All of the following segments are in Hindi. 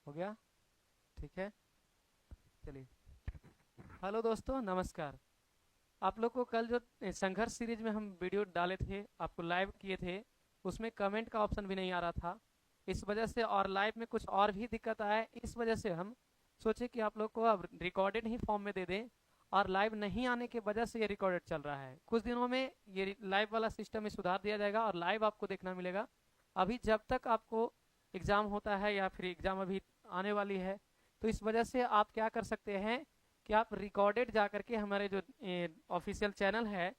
हो गया? ठीक है, चलिए। हेलो दोस्तों, नमस्कार। आप लोग को कल जो संघर्ष सीरीज में हम वीडियो डाले थे, आपको लाइव किए थे, उसमें कमेंट का ऑप्शन भी नहीं आ रहा था। इस वजह से और लाइव में कुछ और भी दिक्कत आया है, इस वजह से हम सोचे कि आप लोग को अब रिकॉर्डेड ही फॉर्म में दे दें। और लाइव नहीं आने की वजह से ये रिकॉर्डेड चल रहा है। कुछ दिनों में ये लाइव वाला सिस्टम में सुधार दिया जाएगा और लाइव आपको देखना मिलेगा। अभी जब तक आपको एग्जाम होता है या फिर एग्जाम अभी आने वाली है, तो इस वजह से आप क्या कर सकते हैं कि आप रिकॉर्डेड जा करके हमारे जो ऑफिशियल चैनल है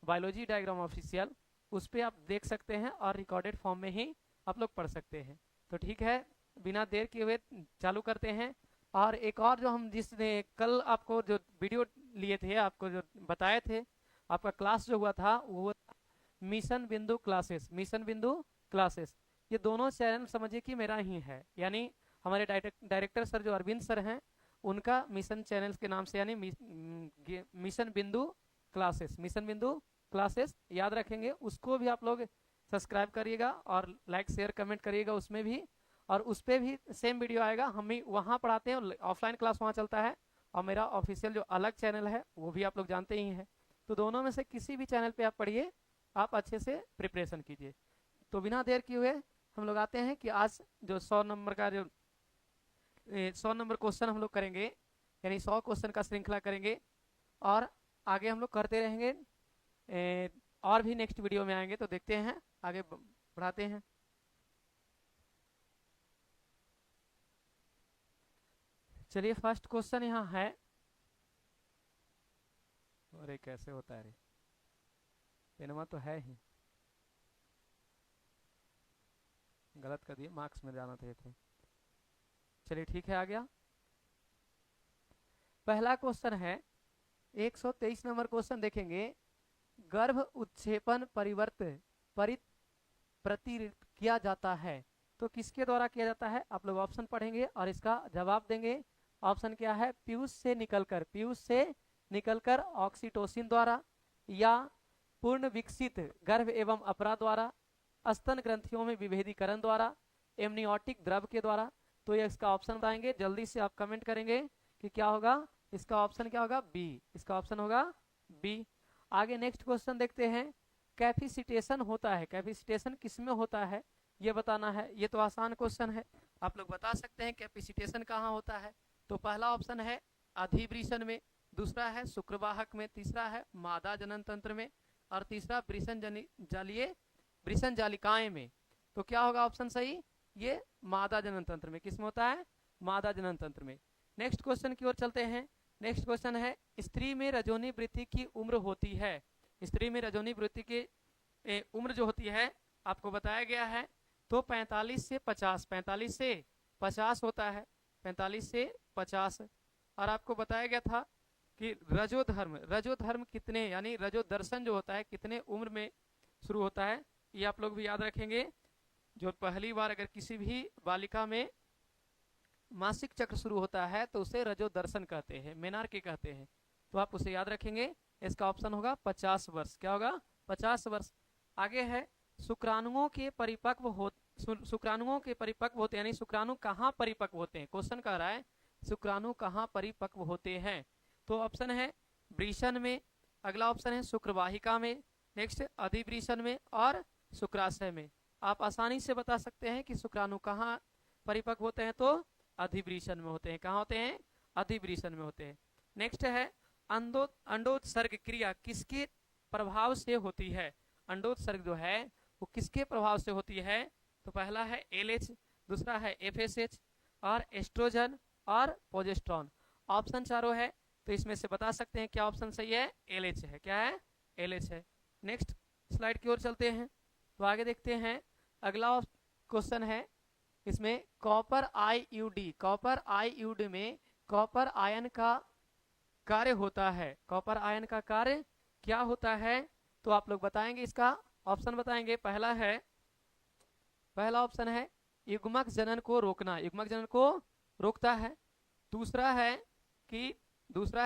बायोलॉजी डायग्राम ऑफिशियल, उस पर आप देख सकते हैं और रिकॉर्डेड फॉर्म में ही आप लोग पढ़ सकते हैं। तो ठीक है, बिना देर किए हुए चालू करते हैं। और एक और जो हम जिसने कल आपको जो वीडियो लिए थे, आपको जो बताए थे, आपका क्लास जो हुआ था वो मिशन बिंदु क्लासेस, मिशन बिंदु क्लासेस। ये दोनों चैनल समझिए कि मेरा ही है, यानी हमारे डायरेक्टर सर जो अरविंद सर हैं, उनका मिशन चैनल के नाम से, यानी मिशन बिंदु क्लासेस, मिशन बिंदु क्लासेस याद रखेंगे। उसको भी आप लोग सब्सक्राइब करिएगा और लाइक शेयर कमेंट करिएगा उसमें भी। और उस पर भी सेम वीडियो आएगा, हम ही वहाँ पढ़ाते हैं, ऑफलाइन क्लास वहाँ चलता है। और मेरा ऑफिशियल जो अलग चैनल है वो भी आप लोग जानते ही हैं। तो दोनों में से किसी भी चैनल पे आप पढ़िए, आप अच्छे से प्रिपरेशन कीजिए। तो बिना देर किए हुए हम लोग आते हैं कि आज जो 100 नंबर का जो 100 नंबर क्वेश्चन हम लोग करेंगे, यानी 100 क्वेश्चन का श्रृंखला करेंगे। और आगे हम लोग करते रहेंगे। और भी नेक्स्ट वीडियो में आएंगे, तो देखते हैं आगे बढ़ाते हैं। चलिए, फर्स्ट क्वेश्चन यहाँ है। अरे कैसे होता है रे, पेनमा तो है ही, गलत कर दिए, मार्क्स में जाना थे। चलिए ठीक है, आ गया। पहला क्वेश्चन है 123 नंबर क्वेश्चन देखेंगे। गर्भ उत्क्षेपण परिवर्त परित प्रति किया जाता है, तो किसके द्वारा किया जाता है? आप लोग ऑप्शन पढ़ेंगे और इसका जवाब देंगे। ऑप्शन क्या है? पीयूष से निकलकर ऑक्सीटोसिन द्वारा, या पूर्ण विकसित गर्भ एवं अपरा द्वारा, स्तन ग्रंथियों में विभेदीकरण द्वारा, एमनियोटिक द्रव के द्वारा। तो ये इसका ऑप्शन बताएंगे, जल्दी से आप कमेंट करेंगे कि क्या होगा। इसका ऑप्शन क्या होगा? बी। इसका ऑप्शन होगा बी। आगे नेक्स्ट क्वेश्चन देखते हैं। कैफिसिटेशन होता है, कैफिसिटेशन किसमें होता है ये बताना है। ये तो आसान क्वेश्चन है, आप लोग बता सकते हैं कैफिसिटेशन कहाँ होता है। तो पहला ऑप्शन है अधिवृषण में, दूसरा है शुक्रवाहक में, तीसरा है मादा जनन तंत्र में, और तीसरा वृषण जालिकाएं में। तो क्या होगा ऑप्शन सही? ये मादा जनन तंत्र में। किसमें होता है? मादा जनन तंत्र में। नेक्स्ट क्वेश्चन की ओर चलते हैं। नेक्स्ट क्वेश्चन है, स्त्री में रजोनी वृद्धि की उम्र होती है। स्त्री में रजोनी वृद्धि की उम्र जो होती है आपको बताया गया है, तो 45 से 50, 45 से 50 होता है, 45 से 50। और आपको बताया गया था कि रजोधर्म कितने, यानी रजो दर्शन जो होता है कितने उम्र में शुरू होता है, ये आप लोग भी याद रखेंगे। जो पहली बार अगर किसी भी बालिका में मासिक चक्र शुरू होता है तो उसे रजो दर्शन कहते हैं, मेनार्की कहते हैं। तो आप उसे याद रखेंगे। इसका ऑप्शन होगा 50 वर्ष। क्या होगा? 50 वर्ष। आगे है शुक्राणुओं के परिपक्व होते, यानी शुक्राणु कहाँ परिपक्व होते हैं। क्वेश्चन कह रहा है शुक्राणु कहाँ परिपक्व होते हैं। तो ऑप्शन है वृषण में, अगला ऑप्शन है शुक्रवाहिका में, नेक्स्ट अधिवृषण में और शुक्राशय में। आप आसानी से बता सकते हैं कि शुक्राणु कहाँ परिपक्व होते हैं, तो अधिवृषण में होते हैं। कहाँ होते हैं? अधिवृषण में होते हैं। नेक्स्ट है अंडोत्सर्ग क्रिया किसके प्रभाव से होती है। अंडोत्सर्ग जो है वो किसके प्रभाव से होती है? तो पहला है एलएच, दूसरा है एफएसएच, और एस्ट्रोजन और प्रोजेस्टेरोन। ऑप्शन चारों है, तो इसमें से बता सकते हैं क्या ऑप्शन सही है? एलएच है। क्या है? एलएच है। नेक्स्ट स्लाइड की ओर चलते हैं, तो आगे देखते हैं। अगला क्वेश्चन है, इसमें कॉपर आईयूडी में कॉपर आयन का कार्य होता है। कॉपर आयन का कार्य क्या होता है? तो आप लोग बताएंगे, इसका ऑप्शन बताएंगे। पहला ऑप्शन है युग्मक जनन को रोकना, युग्मक जनन को रोकता है। दूसरा है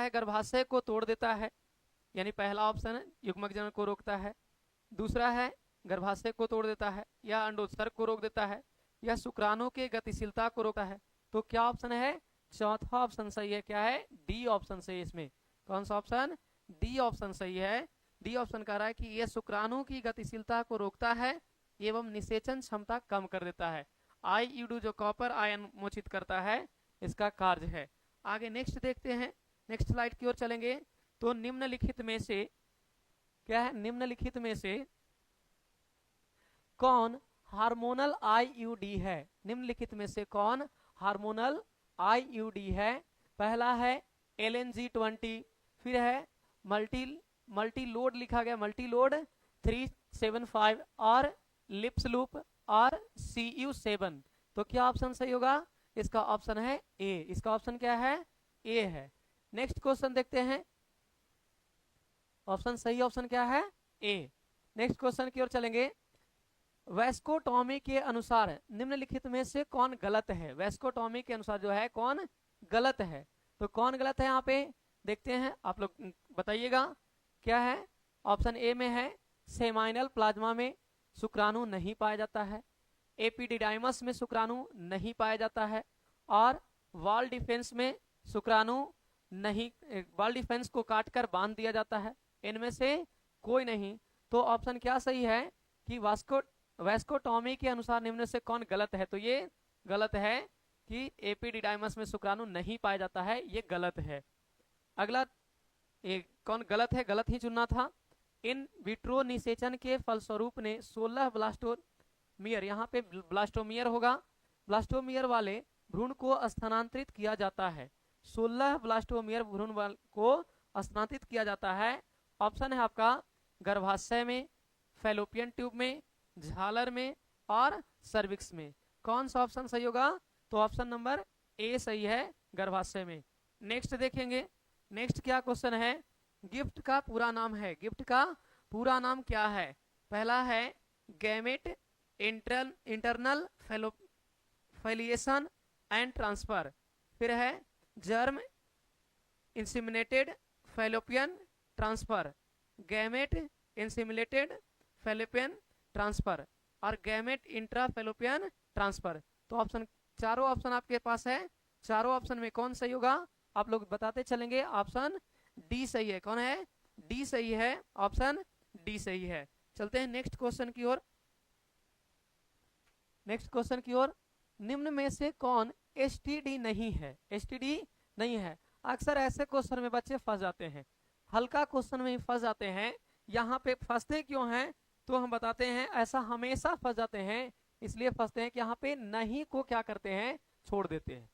गर्भाशय को तोड़ देता है, यानी पहला ऑप्शन युग्मक जनन को रोकता है। दूसरा है गर्भाशय को तोड़ देता है, या अंडोत्सर्ग को रोक देता है, या शुक्राणु के गतिशीलता को रोकता है। तो क्या ऑप्शन है? चौथा ऑप्शन सही है। क्या है? डी ऑप्शन सही है। इसमें कौन सा ऑप्शन? डी ऑप्शन सही है। डी ऑप्शन कह रहा है कि यह शुक्राणु की गतिशीलता को रोकता है एवं निषेचन क्षमता कम कर देता है। आईयूडी जो कॉपर आयन मोचित करता है, इसका कार्य है। आगे नेक्स्ट देखते हैं, नेक्स्ट स्लाइड की ओर चलेंगे। तो निम्नलिखित में से क्या है? निम्नलिखित में से कौन हार्मोनल आईयूडी है? निम्नलिखित में से कौन हार्मोनल आईयूडी है? पहला है LNG20, फिर है मल्टी लोड लिखा गया, मल्टी लोड 375 और लिप्स लूप और CU7। तो क्या ऑप्शन सही होगा? इसका ऑप्शन है ए। इसका ऑप्शन क्या है? ए है। नेक्स्ट क्वेश्चन देखते हैं, ऑप्शन सही ऑप्शन क्या है? ए। नेक्स्ट क्वेश्चन की ओर चलेंगे। वेस्कोटॉमी के अनुसार निम्नलिखित में से कौन गलत है? वेस्कोटॉमी के अनुसार जो है कौन गलत है? तो कौन गलत है यहाँ पे देखते हैं, आप लोग बताइएगा। क्या है? ऑप्शन ए में है सेमाइनल प्लाज्मा में शुक्राणु नहीं पाया जाता है, एपिडिडाइमस में शुक्राणु नहीं पाया जाता है, और वॉल डिफेंस में शुक्राणु नहीं, वॉल डिफेंस को काटकर बांध दिया जाता है। इनमें से कोई नहीं। तो ऑप्शन क्या सही है कि वेस्कोटॉमी के अनुसार निम्न से कौन गलत है? तो ये गलत है कि एपिडिडाइमस में शुक्राणु नहीं पाया जाता है, ये गलत है। अगला कौन गलत है? गलत ही चुनना था। इन विट्रो निषेचन के फलस्वरूप ने 16 ब्लास्टोमियर, यहाँ पे ब्लास्टोमियर होगा, ब्लास्टोमियर वाले भ्रूण को स्थानांतरित किया जाता है। 16 ब्लास्टोमियर भ्रूण को स्थानांतरित किया जाता है। ऑप्शन है आपका गर्भाशय में, फैलोपियन ट्यूब में, झालर में और सर्विक्स में। कौन सा ऑप्शन सही होगा? तो ऑप्शन नंबर ए सही है, गर्भाशय में। नेक्स्ट देखेंगे, नेक्स्ट क्या क्वेश्चन है? गिफ्ट का पूरा नाम है, गिफ्ट का पूरा नाम क्या है? पहला है gamete internal fallopian and transfer, फिर है germ inseminated fallopian transfer, gamete inseminated fallopian transfer और गैमेट इंट्रा फैलोपियन ट्रांसफर। तो ऑप्शन, चारों ऑप्शन आपके पास है, चारों ऑप्शन में कौन सही होगा आप लोग बताते चलेंगे। ऑप्शन डी सही है। कौन है? डी सही है, ऑप्शन डी सही है। चलते हैं नेक्स्ट क्वेश्चन की ओर। नेक्स्ट क्वेश्चन की ओर, निम्न में से कौन एसटीडी नहीं है? एसटीडी नहीं है। अक्सर ऐसे क्वेश्चन में बच्चे फंस जाते हैं, हल्का क्वेश्चन में ही फंस जाते हैं। यहाँ पे फंसते क्यों हैं तो हम बताते हैं, ऐसा हमेशा फंस जाते हैं इसलिए फंसते हैं कि यहाँ पे नहीं को क्या करते हैं, छोड़ देते हैं।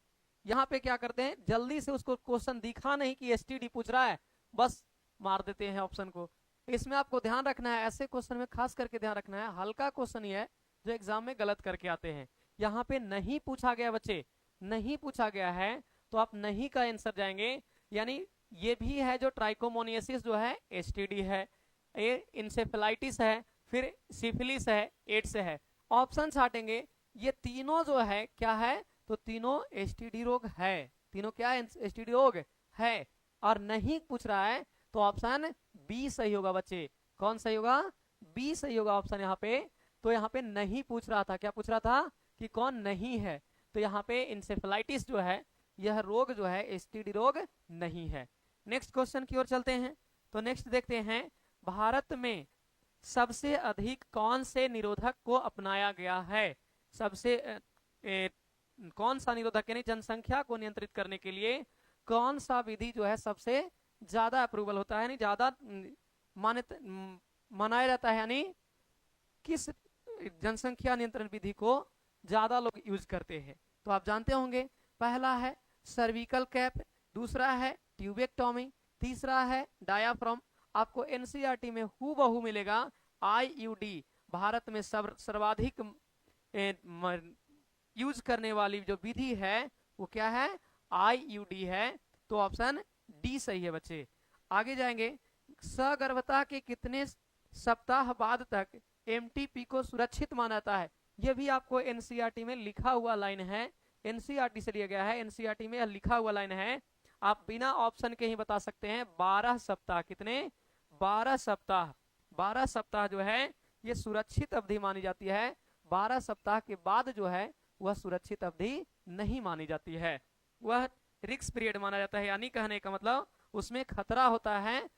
यहाँ पे क्या करते हैं, जल्दी से उसको क्वेश्चन दिखा नहीं कि एसटीडी पूछ रहा है, बस मार देते हैं ऑप्शन को। इसमें आपको ध्यान रखना है, ऐसे क्वेश्चन में खास करके ध्यान रखना है, हल्का क्वेश्चन ही है जो एग्जाम में गलत करके आते हैं। यहाँ पे नहीं पूछा गया बच्चे, नहीं पूछा गया है तो आप नहीं का आंसर जाएंगे। यानी ये भी है जो ट्राइकोमोनियसिस जो है एसटीडी है, इंसेफेलाइटिस है, फिर सिफिलिस है, एड्स है। ऑप्शन छाटेंगे, ये तीनों जो है क्या है, तो तीनों एसटीडी रोग है। तीनों क्या है? एसटीडी रोग है। और नहीं पूछ रहा है तो ऑप्शन बी सही होगा बच्चे। कौन सही होगा? बी सही होगा ऑप्शन यहाँ पे। तो यहाँ पे नहीं पूछ रहा था, क्या पूछ रहा था कि कौन नहीं है, तो यहाँ पे इंसेफेलाइटिस जो है यह रोग जो है एसटीडी रोग नहीं है। नेक्स्ट क्वेश्चन की ओर चलते हैं। तो नेक्स्ट देखते हैं, भारत में सबसे अधिक कौन से निरोधक को अपनाया गया है? सबसे कौन सा निरोधक, यानी जनसंख्या को नियंत्रित करने के लिए कौन सा विधि जो है सबसे ज्यादा अप्रूवल होता है, यानी ज्यादा मनाया जाता है, यानी किस जनसंख्या नियंत्रण विधि को ज्यादा लोग यूज करते हैं? तो आप जानते होंगे, पहला है सर्विकल कैप, दूसरा है ट्यूबेक्टोमी, तीसरा है डायाफ्राम। आपको एनसीईआरटी में हूबहू मिलेगा। आईयूडी भारत में सर्वाधिक यूज करने वाली जो विधि है वो क्या है? आईयूडी है। तो ऑप्शन डी सही है बच्चे। आगे जाएंगे, सगर्भता के कितने सप्ताह बाद तक एमटीपी को सुरक्षित माना जाता है? यह भी आपको एनसीईआरटी में लिखा हुआ लाइन है, एनसीईआरटी से लिया गया है, एनसीईआरटी में लिखा हुआ लाइन है। आप बिना ऑप्शन के ही बता सकते हैं, 12 सप्ताह। कितने? 12 सप्ताह। 12 सप्ताह जो है ये सुरक्षित अवधि मानी जाती है। 12 सप्ताह के बाद जो है वह सुरक्षित अवधि नहीं मानी जाती है, वह रिस्क पीरियड माना जाता है। यानी कहने का मतलब उसमें खतरा होता है।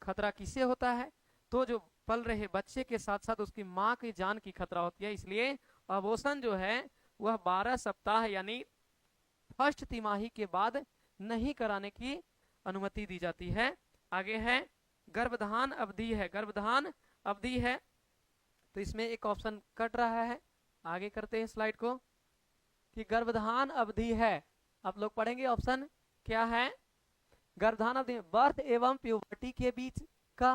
खतरा किसे होता है? तो जो पल रहे बच्चे के साथ साथ उसकी माँ की जान की खतरा होती है। इसलिए अबॉर्शन जो है वह 12 सप्ताह यानी फर्स्ट तिमाही के बाद नहीं कराने की अनुमति दी जाती है। आगे है गर्भधान अवधि है। गर्भधान अवधि है तो इसमें एक ऑप्शन कट रहा है, आगे करते हैं स्लाइड को, कि गर्भधान अवधि है। आप लोग पढ़ेंगे ऑप्शन क्या है? गर्भधान अवधि बर्थ एवं प्यूबर्टी के बीच का,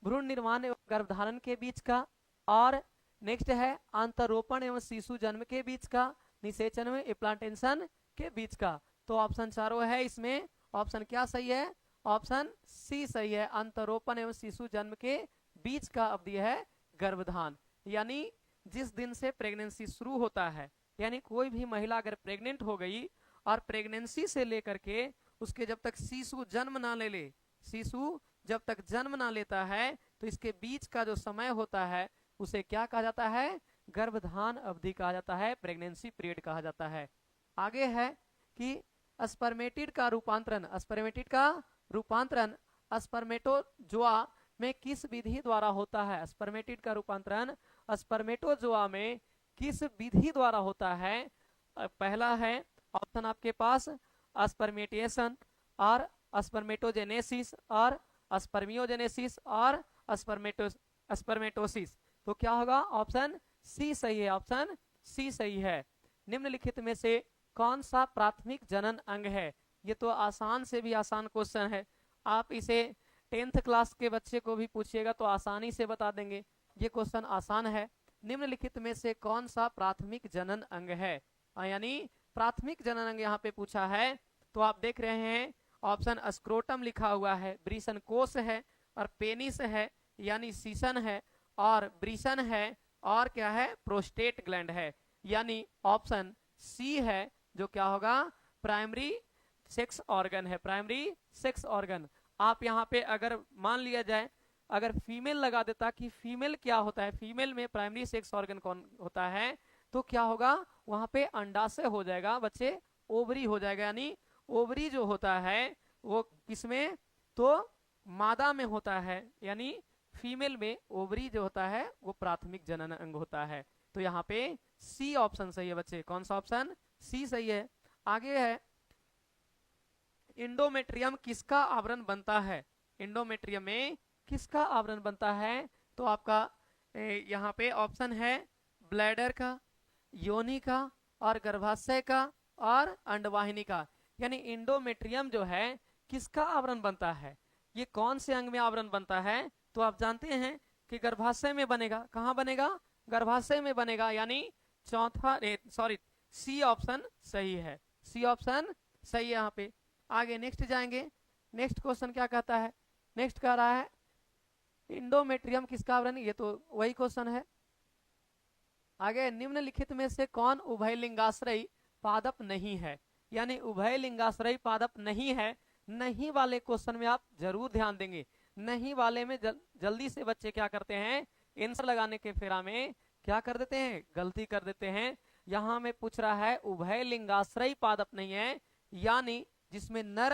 भ्रूण निर्माण एवं गर्भधारण के बीच का, और नेक्स्ट है अंतरोपण एवं शिशु जन्म के बीच का, निषेचन में इम्प्लांटेशन के बीच का। तो ऑप्शन चारों है इसमें। ऑप्शन क्या सही है? ऑप्शन सी सही है, अंतरोपण एवं शिशु जन्म के बीच का अवधि है गर्भधान। यानी जिस दिन से प्रेगनेंसी शुरू होता है, यानी कोई भी महिला अगर प्रेग्नेंट हो गई और प्रेगनेंसी से लेकर के उसके जब तक शिशु जन्म ना ले शिशु जब तक जन्म ना लेता है, तो इसके बीच का जो समय होता है उसे क्या कहा जाता है? गर्भधान अवधि कहा जाता है, प्रेगनेंसी पीरियड कहा जाता है। आगे है कि स्पर्मेटिड का रूपांतरण, स्पर्मेटिड का रूपांतरण स्पर्मेटोजोआ में किस विधि द्वारा होता है? स्पर्मेटिड का रूपांतरण स्पर्मेटोजोआ में किस विधि द्वारा होता है? पहला है ऑप्शन आपके पास स्पर्मेटिएशन और स्पर्मेटोजेनेसिस और स्पर्मियोजेनेसिस और स्पर्मेटोसिस। तो क्या होगा? ऑप्शन सी सही है, ऑप्शन सी सही है। निम्नलिखित में से कौन सा प्राथमिक जनन अंग है? ये तो आसान से भी आसान क्वेश्चन है, आप इसे 10th क्लास के बच्चे को भी पूछिएगा तो आसानी से बता देंगे, ये क्वेश्चन आसान है। निम्नलिखित में से कौन सा प्राथमिक जनन अंग है? यानी प्राथमिक जनन अंग यहाँ पे पूछा है, तो आप देख रहे हैं ऑप्शन स्क्रोटम लिखा हुआ है, ब्रीसन कोष है, और पेनिस है यानी सीसन है, और ब्रीसन है, और क्या है? प्रोस्टेट ग्लैंड है। यानी ऑप्शन सी है जो क्या होगा? प्राइमरी सेक्स ऑर्गन है, प्राइमरी सेक्स ऑर्गन। आप यहाँ पे अगर मान लिया जाए, अगर फीमेल लगा देता कि फीमेल क्या होता है, फीमेल में प्राइमरी सेक्स ऑर्गन कौन होता है, तो क्या होगा? वहां पे अंडाशय हो जाएगा बच्चे, ओवरी हो जाएगा। यानी ओवरी जो होता है वो किसमें? तो मादा में होता है, यानी फीमेल में ओवरी जो होता है वो प्राथमिक जनन अंग होता है। तो यहाँ पे सी ऑप्शन सही है बच्चे। कौन सा ऑप्शन? सी सही है। आगे है इंडोमेट्रियम किसका आवरण बनता है? इंडोमेट्रियम में किसका आवरण बनता है? तो आपका यहाँ पे ऑप्शन है ब्लैडर का, योनि का, और गर्भाशय का, और अंडवाहिनी का। यानी इंडोमेट्रियम जो है किसका आवरण बनता है? ये कौन से अंग में आवरण बनता है? तो आप जानते हैं कि गर्भाशय में बनेगा। कहाँ बनेगा? गर्भाशय में बनेगा। यानी चौथा सी ऑप्शन सही है, सी ऑप्शन सही है यहाँ पे। आगे नेक्स्ट जाएंगे, नेक्स्ट क्वेश्चन क्या कहता है? नेक्स्ट कह रहा है इंडोमेट्रियम किसका आवरण? ये तो वही क्वेश्चन है। आगे निम्नलिखित में से कौन उभय लिंगाश्रयी पादप नहीं है? यानी उभय लिंगाश्रयी पादप नहीं है, नहीं वाले क्वेश्चन में आप जरूर ध्यान देंगे। नहीं वाले में जल्दी से बच्चे क्या करते हैं? आंसर लगाने के फेरा में क्या कर देते हैं? गलती कर देते हैं। यहाँ में पूछ रहा है उभय लिंगाश्रयी पादप नहीं है, यानी जिसमें नर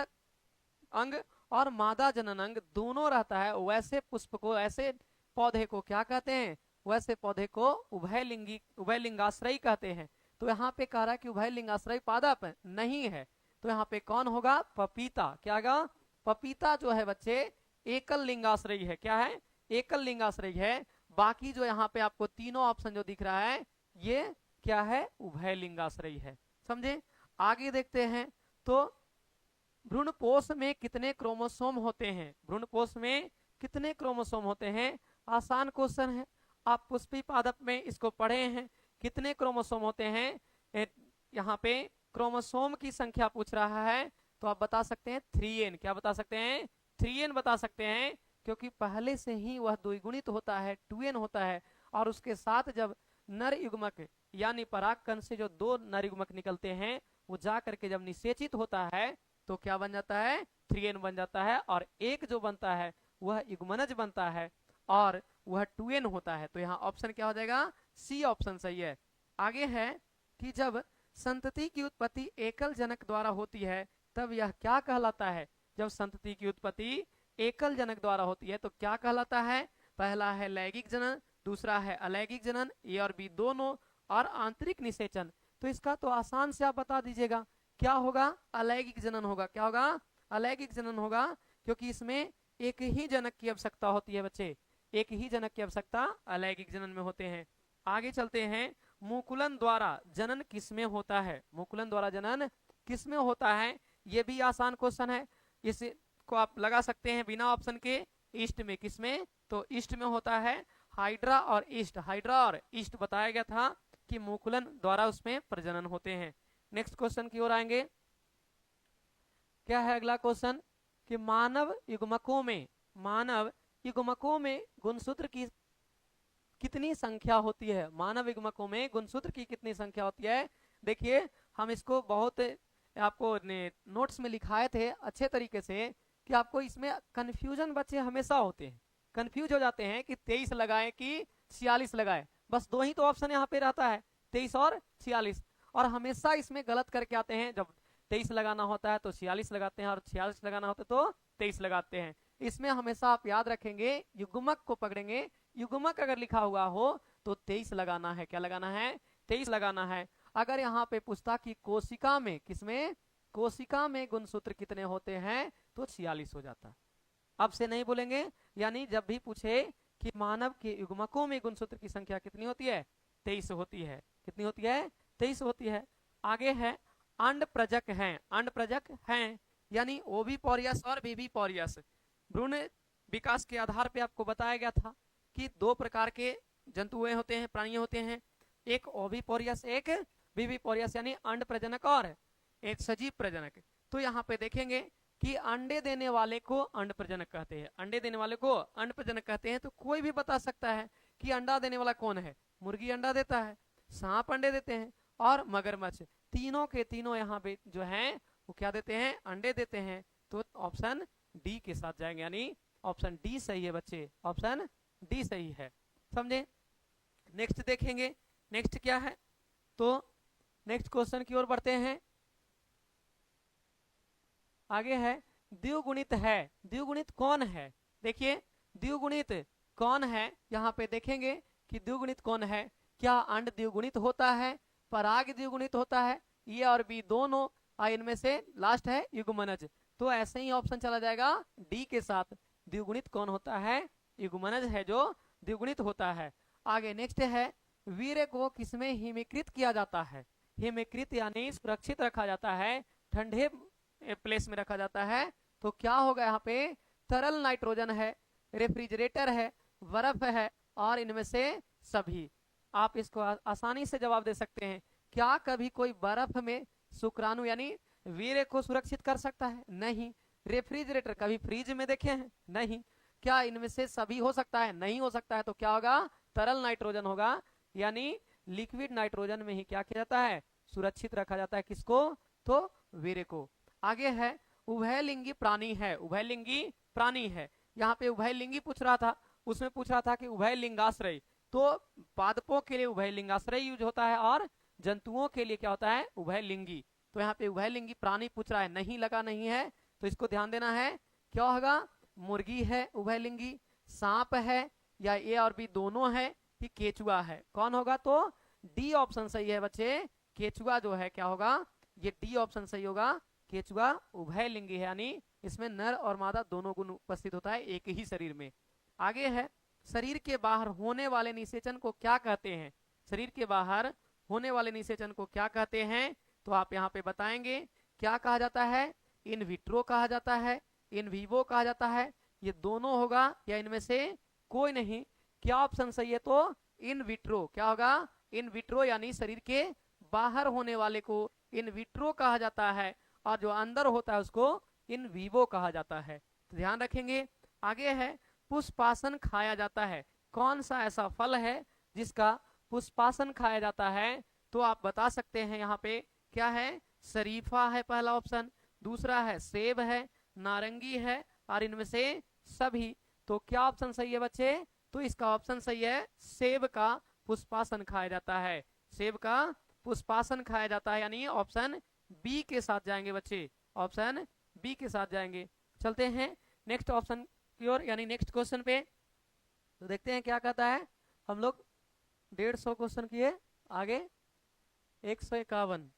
अंग और मादा जनन अंग दोनों रहता है, वैसे पुष्प को, ऐसे पौधे को क्या कहते हैं? वैसे पौधे को उभय लिंगाश्रयी कहते हैं। तो यहाँ पे कह रहा है कि उभय लिंगाश्रयी पादप नहीं है, तो यहाँ पे कौन होगा? पपीता। क्या होगा? पपीता जो है बच्चे एकल लिंगाश्रयी है। क्या है? एकल लिंगाश्रयी है। बाकी जो यहाँ पे आपको तीनों ऑप्शन जो दिख रहा है ये क्या है? उभय लिंगाश्रयी है। समझे? आगे देखते हैं तो भ्रूणपोष में कितने क्रोमोसोम होते हैं? भ्रूणपोष में कितने क्रोमोसोम होते हैं? आसान क्वेश्चन है, आप पुष्पी पादप में इसको पढ़े हैं। कितने क्रोमोसोम होते हैं? यहाँ पे क्रोमोसोम की संख्या पूछ रहा है, तो आप बता सकते हैं 3n। क्या बता सकते हैं? 3n बता सकते हैं, क्योंकि पहले से ही वह द्विगुणित होता है, 2n होता है। और उसके साथ जब नर युग्मक यानी परागकण से जो 2 नर युग्मक निकलते हैं, वो जा करके जब निषेचित होता है तो क्या बन जाता है? 3n बन जाता है। और एक जो बनता है वह युग्मनज बनता है, और वह 2n होता है। तो यहाँ ऑप्शन क्या हो जाएगा? सी ऑप्शन सही है। आगे है कि जब संतति की उत्पत्ति एकल जनक द्वारा होती है तब यह क्या कहलाता है। जब संतति की उत्पत्ति एकल जनक द्वारा होती है तो क्या कहलाता है। पहला है लैंगिक जनन, दूसरा है अलैंगिक जनन, ए और बी दोनों, और आंतरिक निषेचन। तो इसका तो आसान से आप बता दीजिएगा, क्या होगा, अलैंगिक जनन होगा। क्या होगा, अलैंगिक जनन होगा, क्योंकि इसमें एक ही जनक की आवश्यकता होती है बच्चे, एक ही जनक की आवश्यकता अलैंगिक जनन में होते हैं। आगे चलते हैं, मुकुलन द्वारा जनन किसमें होता है। मुकुलन द्वारा जनन किसमें होता है, ये भी आसान क्वेश्चन है, इसको आप लगा सकते हैं बिना ऑप्शन के। ईस्ट में, किसमें, तो ईस्ट में होता है, हाइड्रा और ईस्ट। हाइड्रा और ईस्ट बताया गया था कि मुकुलन द्वारा उसमें प्रजनन होते हैं। नेक्स्ट क्वेश्चन की ओर आएंगे। क्या है अगला क्वेश्चन कि मानव युग्मकों में गुणसूत्र की कितनी संख्या होती है। मानव युग्मकों में गुणसूत्र की कितनी संख्या होती है। देखिए हम इसको बहुत आपको नोट्स में लिखाए थे अच्छे तरीके से कि आपको इसमें कंफ्यूजन बच्चे हमेशा होते हैं, कंफ्यूज हो जाते हैं कि 23 लगाए कि 46 लगाए। बस दो ही तो ऑप्शन यहाँ पे रहता है, 23 और 46, और हमेशा इसमें गलत करके आते हैं। जब 23 लगाना होता है तो 46 लगाते हैं, और 46 लगाना होता है तो 23 लगाते हैं। इसमें हमेशा आप याद रखेंगे, युग्मक को पकड़ेंगे, युग्मक अगर लिखा हुआ हो तो 23 लगाना है। क्या लगाना है, 23 लगाना है। अगर यहाँ पे पूछता कि कोशिका में, किसमें, कोशिका में गुणसूत्र कितने होते हैं तो 46 हो जाता। अब से नहीं बोलेंगे, यानी जब भी पूछे कि मानव के युग्मकों में गुणसूत्र की संख्या कितनी होती है, 23 होती है। कितनी होती है, 23 होती है। आगे है अंड प्रजक हैं, अंड प्रजक हैं यानी ओविपोरियस और विविपोरियस। भ्रूण विकास के आधार पे आपको बताया गया था कि दो प्रकार के जंतुएं होते हैं, प्राणी होते हैं, एक ओविपोरियस, एक विविपोरियस, यानी अंड प्रजनक और एक सजीव प्रजनक। तो यहाँ पे देखेंगे कि अंडे देने वाले को अंड प्रजनक कहते हैं, अंडे देने वाले को अंड प्रजनक कहते हैं। तो कोई भी बता सकता है कि अंडा देने वाला कौन है। मुर्गी अंडा देता है, सांप अंडे देते हैं, और मगरमच्छ, तीनों के तीनों यहाँ पे जो हैं वो क्या देते हैं, अंडे देते हैं। तो ऑप्शन डी के साथ जाएंगे, यानी ऑप्शन डी सही है बच्चे, ऑप्शन डी सही है, समझे। नेक्स्ट देखेंगे, नेक्स्ट क्या है, तो नेक्स्ट क्वेश्चन की ओर बढ़ते हैं। आगे है द्विगुणित है। द्विगुणित कौन है, देखिए द्विगुणित कौन है, यहाँ पे देखेंगे कि द्विगुणित कौन है। क्या अंड द्विगुणित होता है, पराग द्विगुणित होता है, ए और बी दोनों, इनमें से लास्ट है युग्मनज। तो ऐसे ही ऑप्शन चला जाएगा डी के साथ। द्विगुणित कौन होता है, युग्मनज है जो द्विगुणित होता है। आगे नेक्स्ट है वीर्य को किसमें हिमीकृत किया जाता है। हिमीकृत यानी सुरक्षित रखा जाता है, ठंडे प्लेस में रखा जाता है। तो क्या होगा यहाँ पे, तरल नाइट्रोजन है, रेफ्रिजरेटर है, बर्फ है, और इनमें से सभी। आप इसको आसानी से जवाब दे सकते हैं। क्या कभी कोई बर्फ में शुक्राणु यानी वीर्य को सुरक्षित कर सकता है, नहीं। रेफ्रिजरेटर कभी फ्रीज में देखे हैं, नहीं। क्या इनमें से सभी हो सकता है, नहीं हो सकता है। तो क्या होगा, तरल नाइट्रोजन होगा, यानी लिक्विड नाइट्रोजन में ही क्या किया जाता है, सुरक्षित रखा जाता है, किसको, तो वीर्य को। आगे है उभयलिंगी प्राणी है। उभयलिंगी प्राणी है, यहाँ पे उभयलिंगी पूछ रहा था, उसमें पूछ रहा था कि उभयलिंगाश्रय। तो पादपों के लिए उभयलिंगाश्रय यूज होता है, और जंतुओं के लिए क्या होता है, उभयलिंगी। तो यहाँ पे उभयलिंगी प्राणी पूछ रहा है, नहीं लगा, नहीं है, तो इसको ध्यान देना है। क्या होगा, मुर्गी है उभयलिंगी, सांप है, या ए और बी दोनों है, कि केचुआ है। कौन होगा, तो डी ऑप्शन सही है बच्चे। केचुआ जो है क्या होगा, ये डी ऑप्शन सही होगा। केचुआ उभयलिंगी है, यानी इसमें नर और मादा दोनों गुण उपस्थित होता है एक ही शरीर में। आगे है शरीर के बाहर होने वाले निषेचन को क्या कहते हैं। शरीर के बाहर होने वाले निषेचन को क्या कहते हैं, तो आप यहाँ पे बताएंगे। क्या कहा जाता है, इन विट्रो कहा जाता है, इन विवो कहा जाता है, ये दोनों होगा, या इनमें से कोई नहीं। क्या ऑप्शन सही है, तो इन विट्रो। क्या होगा, इन विट्रो, यानी शरीर के बाहर होने वाले को इन विट्रो कहा जाता है, और जो अंदर होता है उसको इन विवो कहा जाता है। तो ध्यान रखेंगे। आगे है पुष्पासन खाया जाता है। कौन सा ऐसा फल है जिसका पुष्पासन खाया जाता है, तो आप बता सकते हैं। यहाँ पे क्या है, शरीफा है पहला ऑप्शन, दूसरा है सेब है, नारंगी है, और इनमें से सभी। तो क्या ऑप्शन सही है बच्चे, तो इसका ऑप्शन सही है, सेब का पुष्पासन खाया जाता है। सेब का पुष्पासन खाया जाता है, यानी ऑप्शन बी के साथ जाएंगे बच्चे, ऑप्शन बी के साथ जाएंगे। चलते हैं नेक्स्ट ऑप्शन की ओर, यानी नेक्स्ट क्वेश्चन पे। तो देखते हैं क्या कहता है। हम लोग 150 क्वेश्चन किए, आगे 151।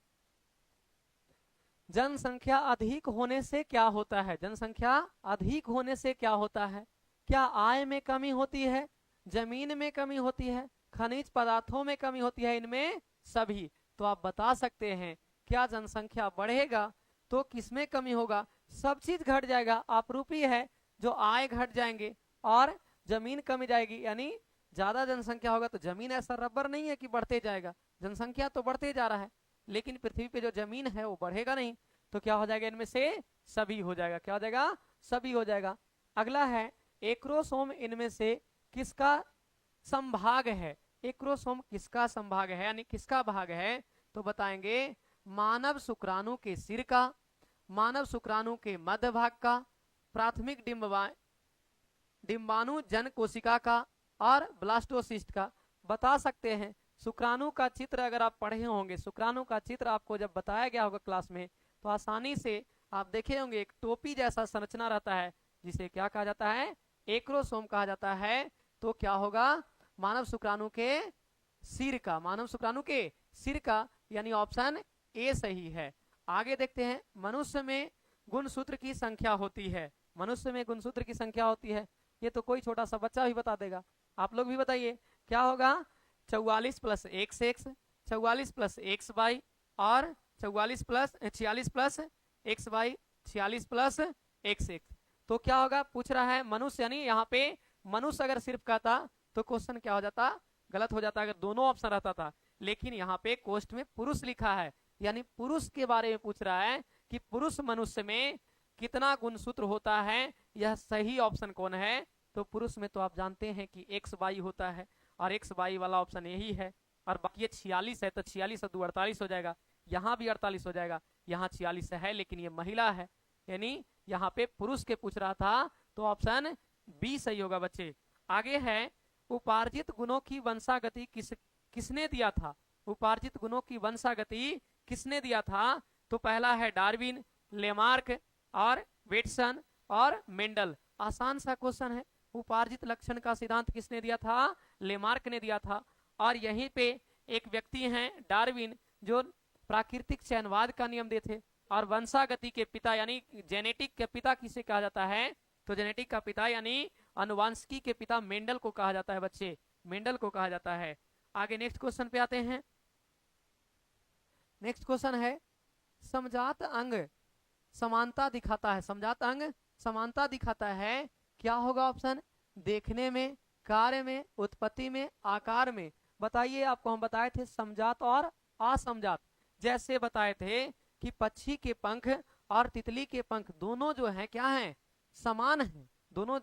जनसंख्या अधिक होने से क्या होता है? जनसंख्या अधिक होने से क्या होता है? क्या आय में कमी होती है, जमीन में कमी होती है, खनिज पदार्थों में कमी होती है, इनमें सभी? तो आप बता सकते हैं क्या जनसंख्या बढ़ेगा तो किसमें कमी होगा? सब चीज घट जाएगा। आपरूपी है, जो आय घट जाएंगे और जमीन कमी जाएगी, यानी ज्यादा जनसंख्या होगा तो जमीन ऐसा रबर नहीं है कि बढ़ते जाएगा, जनसंख्या तो बढ़ते जा रहा है, लेकिन पृथ्वी पे जो जमीन है वो बढ़ेगा नहीं। तो क्या हो जाएगा? इनमें से सभी हो जाएगा। क्या हो जाएगा? सभी हो जाएगा। अगला है एक्रोसोम इनमें से किसका संभाग है? एक्रोसोम किसका संभाग है, यानी किसका भाग है? तो बताएंगे मानव शुक्राणु के सिर का, मानव शुक्राणु के मध्य भाग का, प्राथमिक डिंबाणु जन कोशिका का और ब्लास्टोसिस्ट का। बता सकते हैं शुक्राणु का चित्र अगर आप पढ़े होंगे, शुक्राणु का चित्र आपको जब बताया गया होगा क्लास में, तो आसानी से आप देखे होंगे एक टोपी जैसा संरचना रहता है, जिसे क्या कहा जाता है? एक्रोसोम कहा जाता है। तो क्या होगा? मानव शुक्राणु के सिर का, मानव शुक्राणु के सिर का, यानी ऑप्शन ए सही है। आगे देखते हैं, मनुष्य में गुणसूत्र की संख्या होती है, मनुष्य में गुणसूत्र की संख्या होती है। ये तो कोई छोटा सा बच्चा भी बता देगा, आप लोग भी बताइए क्या होगा? 44 plus x x, 44 plus x y और 46 plus x y, 46 plus x x. तो क्या होगा? पूछ रहा है मनुष्य, यानी यहाँ पे मनुष्य अगर सिर्फ कहता तो क्वेश्चन क्या हो जाता? गलत हो जाता अगर दोनों ऑप्शन रहता था, लेकिन यहाँ पे कोष्ट में पुरुष लिखा है, यानी पुरुष के बारे में पूछ रहा है कि पुरुष मनुष्य में कितना गुणसूत्र होता है, यह सही ऑप्शन कौन है? तो पुरुष में तो आप जानते हैं कि एक्स वाई होता है, और एक्स वाई वाला ऑप्शन यही है। और बाकी ये 46 है, तो 46 से 2 48 हो जाएगा, यहाँ भी 48 हो जाएगा, यहाँ 46 है लेकिन ये महिला है, यानी यहाँ पे पुरुष के पूछ रहा था, तो ऑप्शन बी सही होगा बच्चे। आगे है उपार्जित गुणों की वंशागति किसने दिया था? उपार्जित गुणों की वंशागति किसने दिया था? तो पहला है डार्विन, लेमार्क और वेटसन और मेंडल। आसान सा क्वेश्चन है। उपार्जित लक्षण का सिद्धांत किसने दिया था? लेमार्क ने दिया था। और यहीं पे एक व्यक्ति हैं डार्विन, जो प्राकृतिक चयनवाद का नियम देते थे। और वंशागति के पिता यानी जेनेटिक के पिता किसे कहा जाता है? तो जेनेटिक का पिता यानी अनुवांशिकी के पिता मेंडल को कहा जाता है बच्चे, मेंडल को कहा जाता है। आगे नेक्स्ट क्वेश्चन पे आते हैं। नेक्स्ट क्वेश्चन है समजात अंग समानता दिखाता है, समजात अंग समानता दिखाता है, क्या होगा ऑप्शन? देखने में, कार्य में, उत्पत्ति में, आकार में। बताइए, आपको हम बताए थे समजात और असमजात। जैसे बताए थे कि पक्षी के पंख और तितली के पंख दोनों जो हैं क्या हैं? समान हैं, दोनों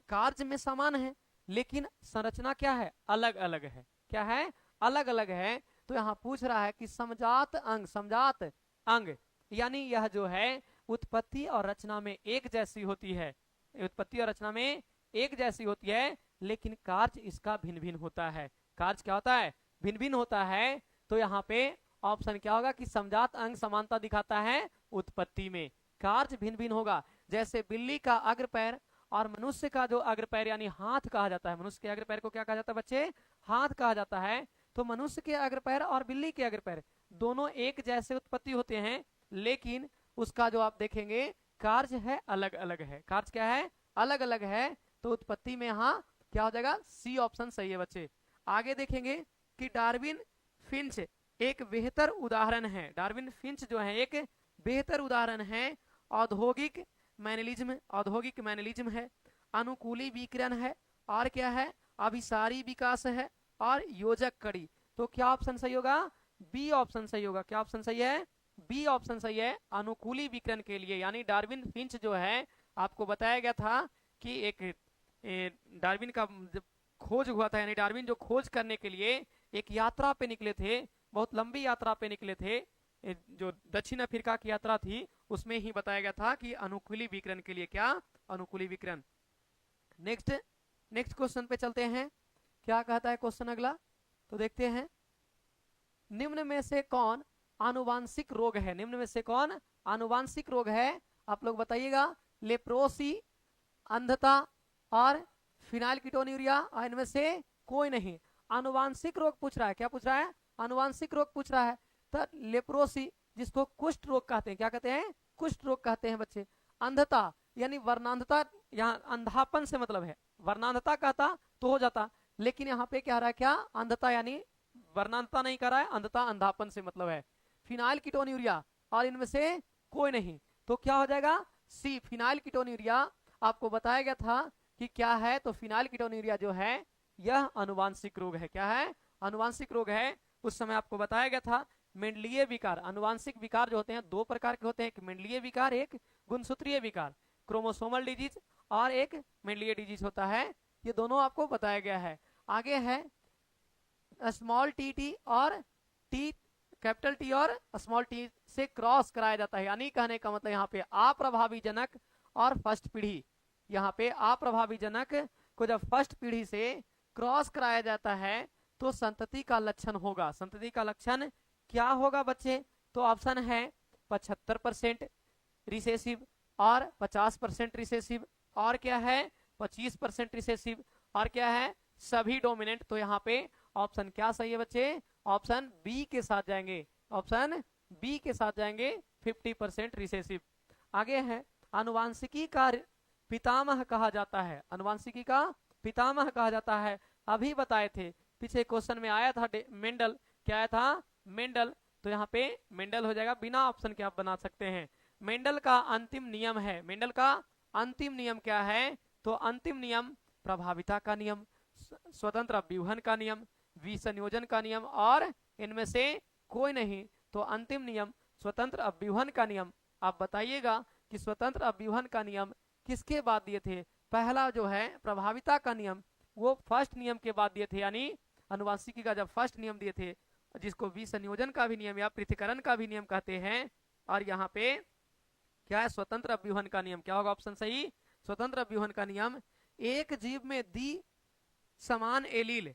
कार्य में समान है, लेकिन संरचना क्या है? अलग अलग है। क्या है? अलग अलग है। तो यहाँ पूछ रहा है कि समजात अंग, समजात अंग यानी यह जो है उत्पत्ति और रचना में एक जैसी होती है, उत्पत्ति और रचना में एक जैसी होती है, लेकिन कार्य इसका भिन्न भिन्न होता है। कार्य क्या होता है? भिन्न भिन्न होता है। तो यहाँ पे ऑप्शन क्या होगा कि समजात अंग समानता दिखाता है उत्पत्ति में, कार्य भिन्न भिन्न होगा। जैसे बिल्ली का अग्र पैर और मनुष्य का जो अग्र पैर यानी हाथ कहा जाता है, मनुष्य के अग्र पैर को क्या कहा जाता है बच्चे? हाथ कहा जाता है। तो मनुष्य के अग्र पैर और बिल्ली के अग्र पैर दोनों एक जैसे उत्पत्ति होते हैं, लेकिन उसका जो आप देखेंगे कार्य है अलग अलग है। कार्य क्या है? अलग अलग है। तो उत्पत्ति में यहाँ क्या हो जाएगा? सी ऑप्शन सही है बच्चे। आगे देखेंगे कि डार्विन फिंच एक बेहतर उदाहरण है, डार्विन फिंच जो है एक बेहतर उदाहरण है। औद्योगिक मैनलिज्म, औद्योगिक मैनलिज्म है, अनुकूली विकिरण है, और क्या है? अभिसारी विकास है और योजक कड़ी। तो क्या ऑप्शन सही होगा? बी ऑप्शन सही होगा। क्या ऑप्शन सही है? बी ऑप्शन सही है, अनुकूली विकिरण के लिए। यानी डार्विन फिंच जो है, आपको बताया गया था कि एक डार्विन का जब खोज हुआ था, यानी डार्विन जो खोज करने के लिए एक यात्रा पे निकले थे, बहुत लंबी यात्रा पे निकले थे, जो दक्षिण अफ्रीका की यात्रा थी, उसमें ही बताया गया था कि अनुकूली विकिरण के लिए क्या? अनुकूली विकिरण। नेक्स्ट क्वेश्चन पे चलते हैं, क्या कहता है क्वेश्चन अगला, तो देखते हैं। निम्न में से कौन आनुवांशिक रोग है? निम्न में से कौन आनुवांशिक रोग है? आप लोग बताइएगा। लेप्रोसी, अंधता और फिनाइलकीटोन्यूरिया, और इनमें से कोई नहीं। आनुवांशिक रोग पूछ रहा है। क्या पूछ रहा है? आनुवांशिक रोग पूछ रहा है। तो लेप्रोसी, जिसको कुष्ठ रोग कहते हैं, क्या कहते हैं? कुष्ठ रोग कहते हैं बच्चे। अंधता यानी वर्णांधता, यहाँ अंधापन से मतलब है, वर्णांधता कहता तो हो जाता, लेकिन यहाँ पे क्या रहा है? क्या? अंधता, यानी वर्णांधता नहीं कर रहा है, अंधता अंधापन से मतलब है। फिनाइलकीटोन्यूरिया, और इनमें से कोई नहीं, तो क्या हो जाएगा? सी, फिनाइलकीटोन्यूरिया। आपको बताया गया था कि क्या है, तो फिनाइलकीटोन्यूरिया जो है यह अनुवांशिक रोग है। क्या है? अनुवांशिक रोग है। उस समय आपको बताया गया था मेंडलीय विकार, अनुवांशिक विकार जो होते हैं दो प्रकार के होते हैं, एक मेंडलीय विकार, एक गुणसूत्रीय विकार, क्रोमोसोमल डिजीज और एक मेंडलीय डिजीज होता है। ये दोनों आपको बताया गया है। आगे है स्मॉल टी और टी, कैपिटल टी और स्मॉल टी से क्रॉस कराया जाता है, यानी कहने का मतलब यहाँ पे अप्रभावी जनक और फर्स्ट पीढ़ी, यहाँ पे अप्रभावी जनक को जब फर्स्ट पीढ़ी से क्रॉस कराया जाता है तो संतति का लक्षण होगा। संतति का लक्षण क्या होगा बच्चे? तो ऑप्शन है 75% रिसेसिव और 50% रिसेसिव, और क्या है 25% रिसेसिव, और क्या है सभी डोमिनेंट। तो यहाँ पे ऑप्शन क्या सही है बच्चे? ऑप्शन बी के साथ जाएंगे, ऑप्शन बी के साथ जाएंगे, 50% रिसेसिव। आगे है अनुवांशिकी का पितामह कहा जाता है, अनुवांशिकी का पितामह कहा जाता है। अभी बताए थे, पीछे क्वेश्चन में आया था मेंडल, क्या आया था? मेंडल। तो यहाँ पे मेंडल हो जाएगा, बिना ऑप्शन के आप बना सकते हैं। मेंडल का अंतिम नियम है, मेंडल का अंतिम नियम क्या है? तो अंतिम नियम प्रभाविता का नियम, स्वतंत्र अभ्यूहन का नियम, विसंयोजन का नियम, और इनमें से कोई नहीं। तो अंतिम नियम स्वतंत्र अभ्यूहन का नियम। आप बताइएगा कि स्वतंत्र अभ्यूहन का नियम किसके बाद दिए थे? पहला जो है प्रभाविता का नियम, वो फर्स्ट नियम के बाद दिए थे, यानी अनुवांशिकी का जब फर्स्ट नियम दिए थे, जिसको विसंयोजन का भी नियम या पृथक्करण का भी नियम कहते हैं। और यहाँ पे क्या है? स्वतंत्र अभ्यूहन का नियम। क्या होगा ऑप्शन सही? स्वतंत्र अभ्यूहन का नियम। एक जीव में दी समान एलील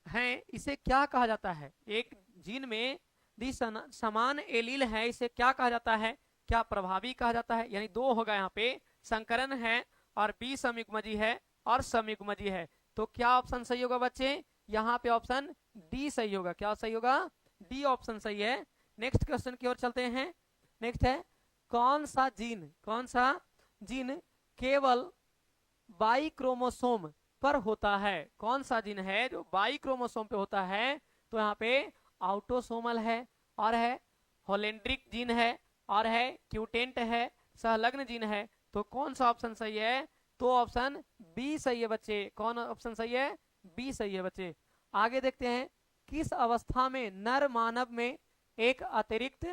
है, इसे क्या कहा जाता है? एक जीन में दी समान एलील है, इसे क्या कहा जाता है? क्या प्रभावी कहा जाता है? यानी दो होगा यहाँ पे, संकरण है और बी संयुग्मजी है और संयुग्मजी है। तो क्या ऑप्शन सही होगा बच्चे? यहाँ पे ऑप्शन डी सही होगा। क्या सही होगा? डी ऑप्शन सही है। नेक्स्ट क्वेश्चन की ओर चलते हैं। नेक्स्ट है कौन सा जीन केवल बाई क्रोमोसोम पर होता है? कौन सा जीन है जो बाई क्रोमोसोम पे होता है? तो यहाँ पे ऑटोसोमल है, और है होलेंड्रिक जीन है, और है क्यूटेंट है, सहलग्न जीन है। तो कौन सा ऑप्शन सही है? तो ऑप्शन बी सही है बच्चे। कौन ऑप्शन सही है? बी सही है बच्चे। आगे देखते हैं किस अवस्था में नर मानव में एक अतिरिक्त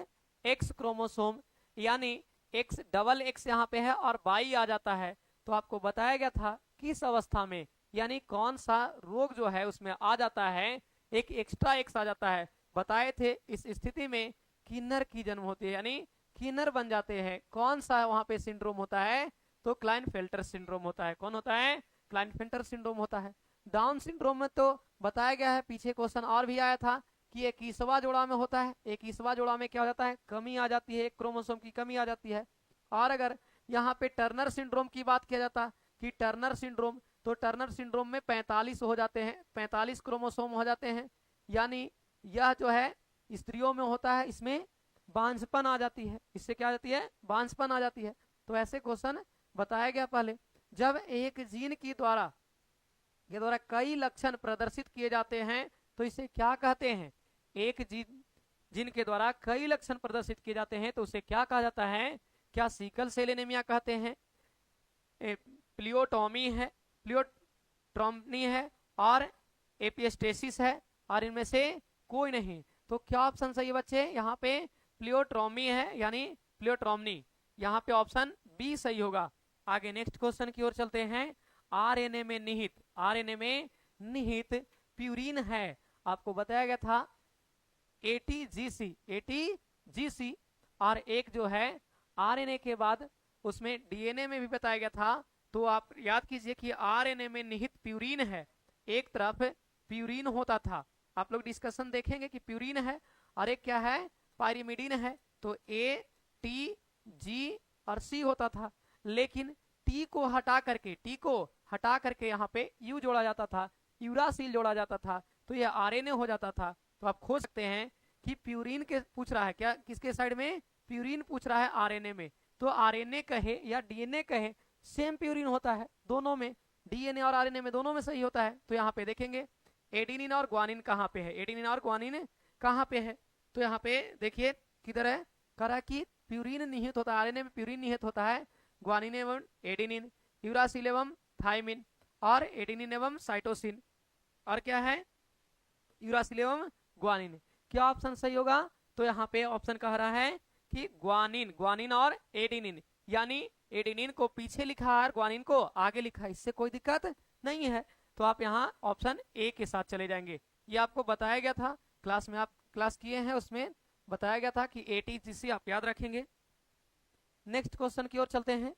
एक्स क्रोमोसोम, यानी एक्स डबल एक्स यहाँ पे है और बाई आ जाता है। तो आपको बताया गया था किस अवस्था में, यानी कौन सा रोग जो है उसमें आ जाता है, एक एक्स्ट्रा एक्स आ जाता है। बताए थे इस स्थिति में किन्नर की जन्म होती है, यानी किन्नर बन जाते हैं। कौन सा वहां पे सिंड्रोम होता है? तो क्लाइनफेल्टर सिंड्रोम होता है। कौन होता है? क्लाइनफेल्टर सिंड्रोम होता है। डाउन सिंड्रोम में तो बताया गया है, पीछे क्वेश्चन और भी आया था कि 21वां जोड़ा में होता है। 21वां जोड़ा में क्या हो जाता है? कमी आ जाती है, एक क्रोमोसोम की कमी आ जाती है। और अगर यहाँ पे टर्नर सिंड्रोम की बात किया जाता कि टर्नर सिंड्रोम, तो टर्नर सिंड्रोम में 45 हो जाते हैं, 45 क्रोमोसोम हो जाते हैं, यानी यह जो है स्त्रियों में होता है, इसमें बांझपन आ जाती है। इससे क्या आ जाती है? बांझपन आ जाती है। तो ऐसे क्वेश्चन बताया गया पहले। जब एक जीन के द्वारा कई लक्षण प्रदर्शित किए जाते हैं तो इसे क्या कहते हैं? एक जीन जिनके द्वारा कई लक्षण प्रदर्शित किए जाते हैं तो उसे क्या कहा जाता है? क्या सिकल सेल एनीमिया कहते हैं, प्लियोटोमी है, प्लियोट्रॉमी है, और एपिस्टेसिस है, और इनमें से कोई नहीं। तो क्या ऑप्शन सही है बच्चे? यहाँ पे प्लियोट्रॉमी है, यानी प्लियोट्रॉमी। यहाँ पे ऑप्शन बी सही होगा। आगे नेक्स्ट क्वेश्चन की ओर चलते हैं। आरएनए में निहित प्यूरिन है। आपको बताया गया था एटीजीसी, और एक जो है आरएनए के बाद उसमें डीएनए में भी बताया गया था। तो आप याद कीजिए कि आरएनए में निहित प्यूरिन है। एक तरफ प्यूरिन होता था आप लोग डिस्कशन देखेंगे कि प्यूरिन है और एक क्या है, पायरिमिडीन है। तो ए, टी, जी और सी होता था, लेकिन टी को हटा करके यहाँ पे यू जोड़ा जाता था, यूरासिल जोड़ा जाता था, तो यह आरएनए हो जाता था। तो आप खोज सकते हैं कि प्यूरिन के पूछ रहा है क्या, किसके साइड में, प्यूरिन पूछ रहा है आरएनए में। तो आरएनए कहे या डीएनए कहे, सेम प्यूरिन होता है दोनों में, डीएनए और आरएनए में दोनों में सही होता है। तो यहाँ पे देखेंगे एडेनिन और ग्वानिन कहाँ पे है, एडेनिन और ग्वानिन कहाँ पे है। तो यहाँ पे देखिए किधर है, करा कि प्यूरिन निहित होता है, आरएनए में प्यूरिन निहित होता है, ग्वानिन एवं एडेनिन, यूरासिल एवं थायमिन और एडेनिन एवं साइटोसिन, और क्या है, यूरासिल एवं ग्वानिन। क्या ऑप्शन सही होगा, तो यहाँ पे ऑप्शन कह रहा है कि ग्वानिन, ग्वानिन और एडेनिन, यानी एडेनिन को पीछे लिखा है, ग्वानिन को आगे लिखा है, इससे कोई दिक्कत नहीं है। तो आप यहाँ ऑप्शन ए के साथ चले जाएंगे। ये आपको बताया गया था क्लास में, आप क्लास किए हैं, उसमें बताया गया था कि एटीजीसी आप याद रखेंगे। नेक्स्ट क्वेश्चन की ओर चलते हैं।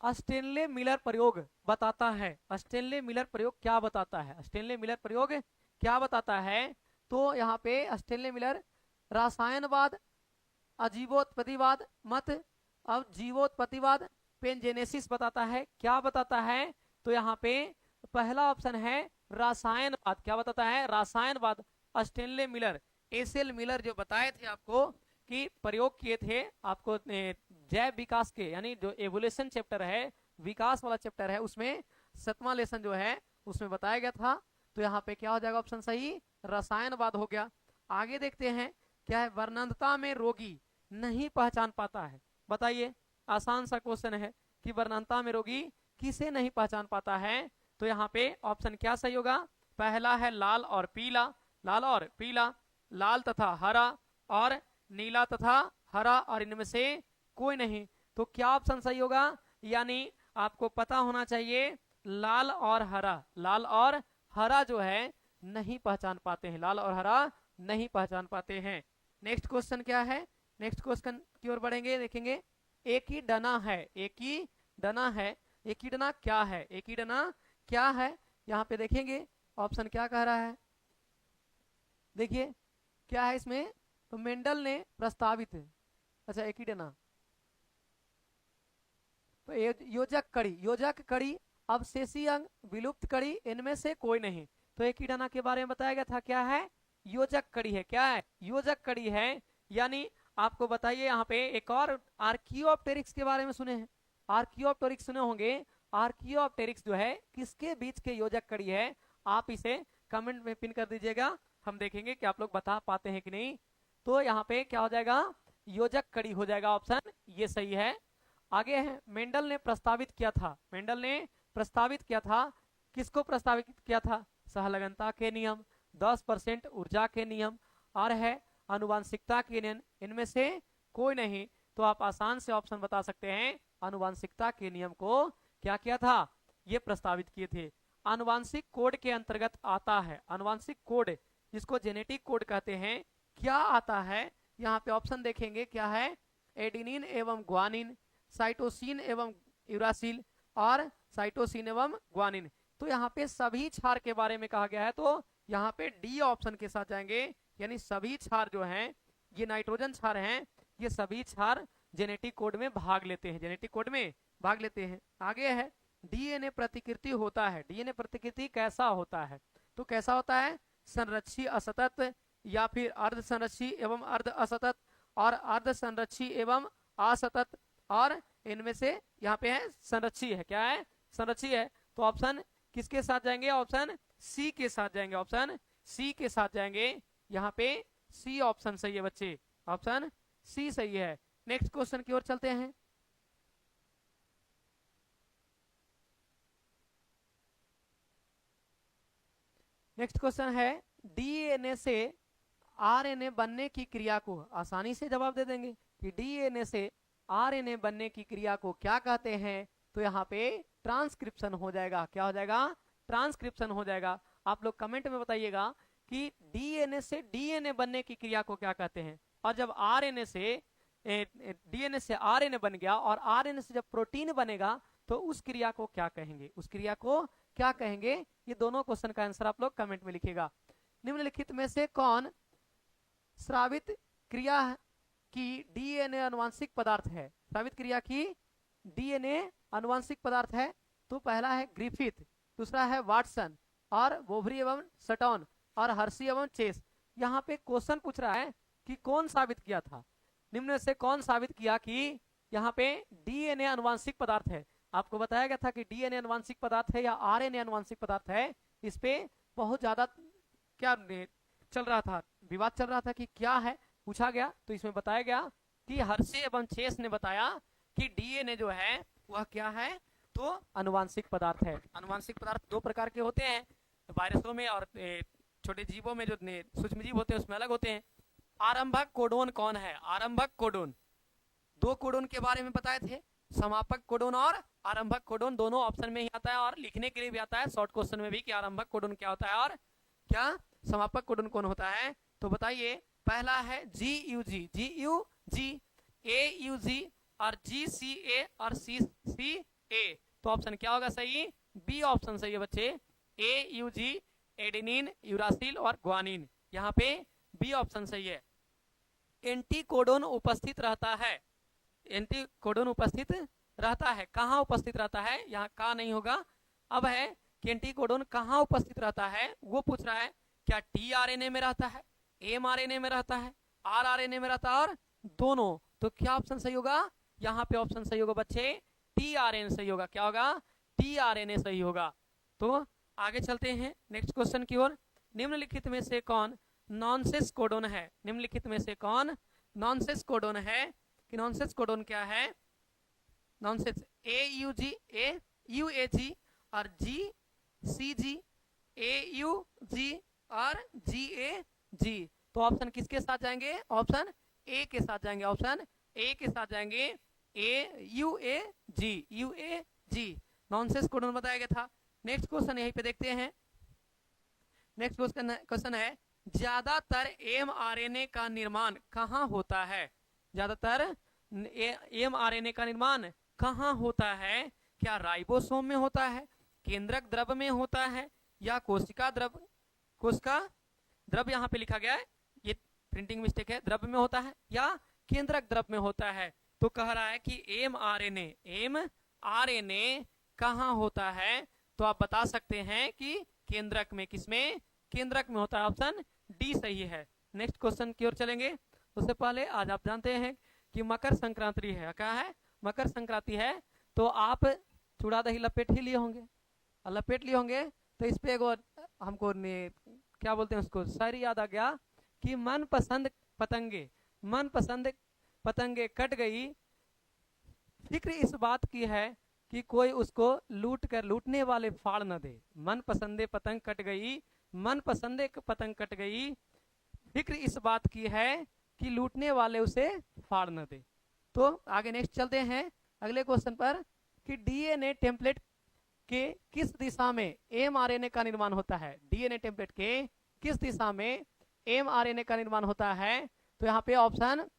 स्टेनले मिलर प्रयोग बताता है, स्टेनले मिलर प्रयोग क्या बताता है, स्टेनले मिलर प्रयोग क्या बताता है। तो यहाँ पे स्टेनले मिलर रसायनवाद, अजीवोत्पत्तिवाद मत, अब जीवोत्पत्तिवाद, पेनजेनेसिस बताता है, क्या बताता है। तो यहाँ पे पहला ऑप्शन है रसायनवाद, क्या बताता है, रसायनवाद। स्टेनले मिलर, एसएल मिलर जो बताए थे आपको कि प्रयोग किए थे आपको जैव विकास के, यानी जो एवोल्यूशन चैप्टर है, विकास वाला चैप्टर है, उसमें 7वां लेसन जो है उसमें बताया गया था। तो यहाँ पे क्या हो जाएगा ऑप्शन सही, रसायनवाद हो गया। आगे देखते हैं क्या है, वर्णनता में रोगी नहीं पहचान पाता है, बताइए, आसान सा क्वेश्चन है कि वर्णनता में रोगी किसे नहीं पहचान पाता है। तो यहाँ पे ऑप्शन क्या सही होगा, पहला है लाल और पीला, लाल और पीला, लाल तथा हरा और नीला तथा हरा, और इनमें से कोई नहीं। तो क्या ऑप्शन सही होगा, यानी आपको पता होना चाहिए लाल और हरा, लाल और हरा जो है नहीं पहचान पाते हैं, लाल और हरा नहीं पहचान पाते हैं। नेक्स्ट क्वेश्चन क्या है, नेक्स्ट क्वेश्चन की ओर बढ़ेंगे, देखेंगे एकीडना है, एकीडना है, एकीडना क्या है, एकीडना क्या है। यहाँ पे देखेंगे ऑप्शन क्या कह रहा है, देखिए क्या है इसमें, तो मेंडल ने प्रस्तावित, अच्छा एकीडना, तो योजक कड़ी, योजक कड़ी, अवशेषी अंग, विलुप्त कड़ी, इनमें से कोई नहीं। तो एकीडना के बारे में बताया गया था, क्या है, योजक कड़ी है, क्या है, योजक कड़ी है। यानी आपको बताइए यहाँ पे एक और आर्कियोप्टेरिक्स के बारे में सुने हैं, आर्कियोप्टेरिक्स सुने होंगे, आर्कियोप्टेरिक्स जो है किसके बीच के योजक कड़ी है, आप इसे कमेंट में पिन कर दीजिएगा, हम देखेंगे कि आप लोग बता पाते हैं कि नहीं। तो यहाँ पे क्या हो जाएगा, योजक कड़ी हो जाएगा, ऑप्शन ये सही है। आगे है, मेंडल ने प्रस्तावित किया था, मेंडल ने प्रस्तावित किया था, किसको प्रस्तावित किया था, सहलगनता के नियम, 10% ऊर्जा के नियम, और है अनुवांशिकता के नियम, इनमें से कोई नहीं। तो आप आसान से ऑप्शन बता सकते हैं, अनुवांशिकता के नियम को क्या किया था, ये प्रस्तावित किए थे। आनुवांशिक कोड के अंतर्गत आता है, आनुवांशिक कोड जिसको जेनेटिक कोड कहते हैं, क्या आता है। यहाँ पे ऑप्शन देखेंगे क्या है, एडेनिन एवं ग्वानिन, साइटोसिन एवं यूरासिल और साइटोसिन एवं ग्वानिन। तो यहाँ पे सभी क्षार के बारे में कहा गया है, तो यहाँ पे डी ऑप्शन के साथ जाएंगे, यानी सभी क्षार जो हैं, ये नाइट्रोजन क्षार हैं, ये सभी क्षार जेनेटिक कोड में भाग लेते हैं, जेनेटिक कोड में भाग लेते हैं। आगे है डीएनए प्रतिकृति होता है, डीएनए प्रतिकृति कैसा होता है, तो कैसा होता है, संरक्षी असतत या फिर अर्ध संरक्षी एवं अर्ध असतत और अर्ध संरक्षी एवं असतत, और इनमें से यहाँ पे है संरक्षी है, क्या है, संरक्षी है। तो ऑप्शन किसके साथ जाएंगे, ऑप्शन सी के साथ जाएंगे, ऑप्शन सी के साथ जाएंगे। यहाँ पे सी ऑप्शन सही है बच्चे, ऑप्शन सी सही है। नेक्स्ट क्वेश्चन की ओर चलते हैं। नेक्स्ट क्वेश्चन है, डीएनए से आरएनए बनने की क्रिया को, आसानी से जवाब दे देंगे कि डीएनए से आरएनए बनने की क्रिया को क्या कहते हैं। तो यहाँ पे ट्रांसक्रिप्शन हो जाएगा, क्या हो जाएगा, ट्रांसक्रिप्शन हो जाएगा। आप लोग कमेंट में बताइएगा कि डीएनए से डीएनए बनने की क्रिया को क्या कहते हैं, और जब आरएनए से डीएनए से आरएनए बन गया और आरएनए से जब प्रोटीन बनेगा तो उस क्रिया को क्या कहेंगे, उस क्रिया को क्या कहेंगे? ये दोनों क्वेश्चन का आंसर आप लोग कमेंट में लिखिएगा। निम्नलिखित में से कौन स्रावित क्रिया की डीएनए अनुवांशिक पदार्थ है? स्रावित क्रिया की डीएनए अनुवांशिक पदार्थ है। तो पहला है ग्रिफिथ, दूसरा है वाटसन, और वोवरी एवं सटॉन, और हर्सी एवं चेस। यहाँ पे क्वेश्चन पूछ रहा है कि कौन साबित किया था, निम्न में से कौन साबित किया कि यहाँ पे डीएनए अनुवांशिक पदार्थ है। आपको बताया गया था कि डीएनए अनुवांशिक पदार्थ है या आरएनए अनुवांशिक पदार्थ है। इस पे बहुत ज्यादा क्या चल रहा था, विवाद चल रहा था कि क्या है, पूछा गया। तो इसमें बताया गया कि हर्षे एवं चेस ने बताया कि डीएनए जो है वह क्या है, तो अनुवांशिक पदार्थ है। अनुवांशिक पदार्थ दो प्रकार के होते हैं, वायरसों में और छोटे जीवों में जो सूक्ष्म जीव होते हैं उसमें अलग होते हैं। आरंभक कोडोन कौन है? आरंभक कोडोन, दो कोडोन के बारे में बताए थे, समापक कोडोन और आरंभक कोडोन। दोनों ऑप्शन में ही आता है और लिखने के लिए भी आता है शॉर्ट क्वेश्चन में भी कि आरंभक कोडोन क्या होता है और क्या समापक कोडोन कौन होता है। तो बताइए, पहला है GUG, GUG, AUG और GCA और CCA। तो ऑप्शन क्या होगा सही? बी ऑप्शन सही है बच्चे, AUG, एडेनिन, यूरासिल और ग्वानिन। यहाँ पे बी ऑप्शन सही है। एंटीकोडोन उपस्थित रहता है, एंटीकोडोन उपस्थित रहता है, कहाँ उपस्थित रहता है? यहाँ का नहीं होगा। अब है कि एंटीकोडोन कहाँ उपस्थित रहता है, वो पूछ रहा है। क्या tRNA में रहता है, mRNA में रहता है, rRNA में रहता है, और दोनों? तो क्या ऑप्शन सही होगा? यहाँ पे ऑप्शन सही होगा बच्चे, tRNA सही होगा। क्या होगा? tRNA सही होगा। तो आगे चलते हैं नेक्स्ट क्वेश्चन की ओर। निम्नलिखित में से कौन नॉनसेस कोडोन है? निम्नलिखित में से कौन नॉनसेस कोडोन है? कि नॉनसेस कोडोन क्या है? नॉनसेस AUG, AUAG और GCG, AUG और GAG। तो ऑप्शन किसके साथ जाएंगे? ऑप्शन ए के साथ जाएंगे, ऑप्शन ए के साथ जाएंगे, UAG, UAG नॉनसेस कोडोन बताया गया था। नेक्स्ट क्वेश्चन यहीं पे देखते हैं। नेक्स्ट क्वेश्चन है, ज्यादातर mRNA का निर्माण कहाँ होता है? ज्यादातर mRNA का निर्माण कहाँ होता है? क्या राइबोसोम में होता है, केंद्रक द्रव में होता है, या कोशिका द्रव? कोशिका द्रव यहाँ पे लिखा गया है, ये प्रिंटिंग मिस्टेक है, द्रव में होता है या केंद्रक द्रव में होता है। तो कह रहा है कि mRNA कहाँ होता है? तो आप बता सकते हैं कि केंद्रक में। किसमें? केंद्रक में होता है, ऑप्शन डी सही है। नेक्स्ट क्वेश्चन की ओर चलेंगे। उससे पहले आज आप जानते हैं कि मकर संक्रांति है। क्या है? मकर संक्रांति है। तो आप चूड़ा दही लपेट ही लिए होंगे, लपेट लिए होंगे। तो इस पे एगो हमको क्या बोलते हैं उसको, शायरी याद आ गया कि मन पसंद पतंगे कट गई, फिक्र इस बात की है कि कोई उसको लूटने वाले फाड़ न दे। मन पसंदे पतंग कट गई, मन पसंदे पतंग कट गई, फिक्र इस बात की है कि लूटने वाले उसे फाड़ न दे। तो आगे नेक्स्ट चलते हैं अगले क्वेश्चन पर कि डीएनए टेम्पलेट के किस दिशा में mRNA का निर्माण होता है? डीएनए टेम्पलेट के किस दिशा में mRNA का निर्माण होता है? तो यहाँ पे ऑप्शन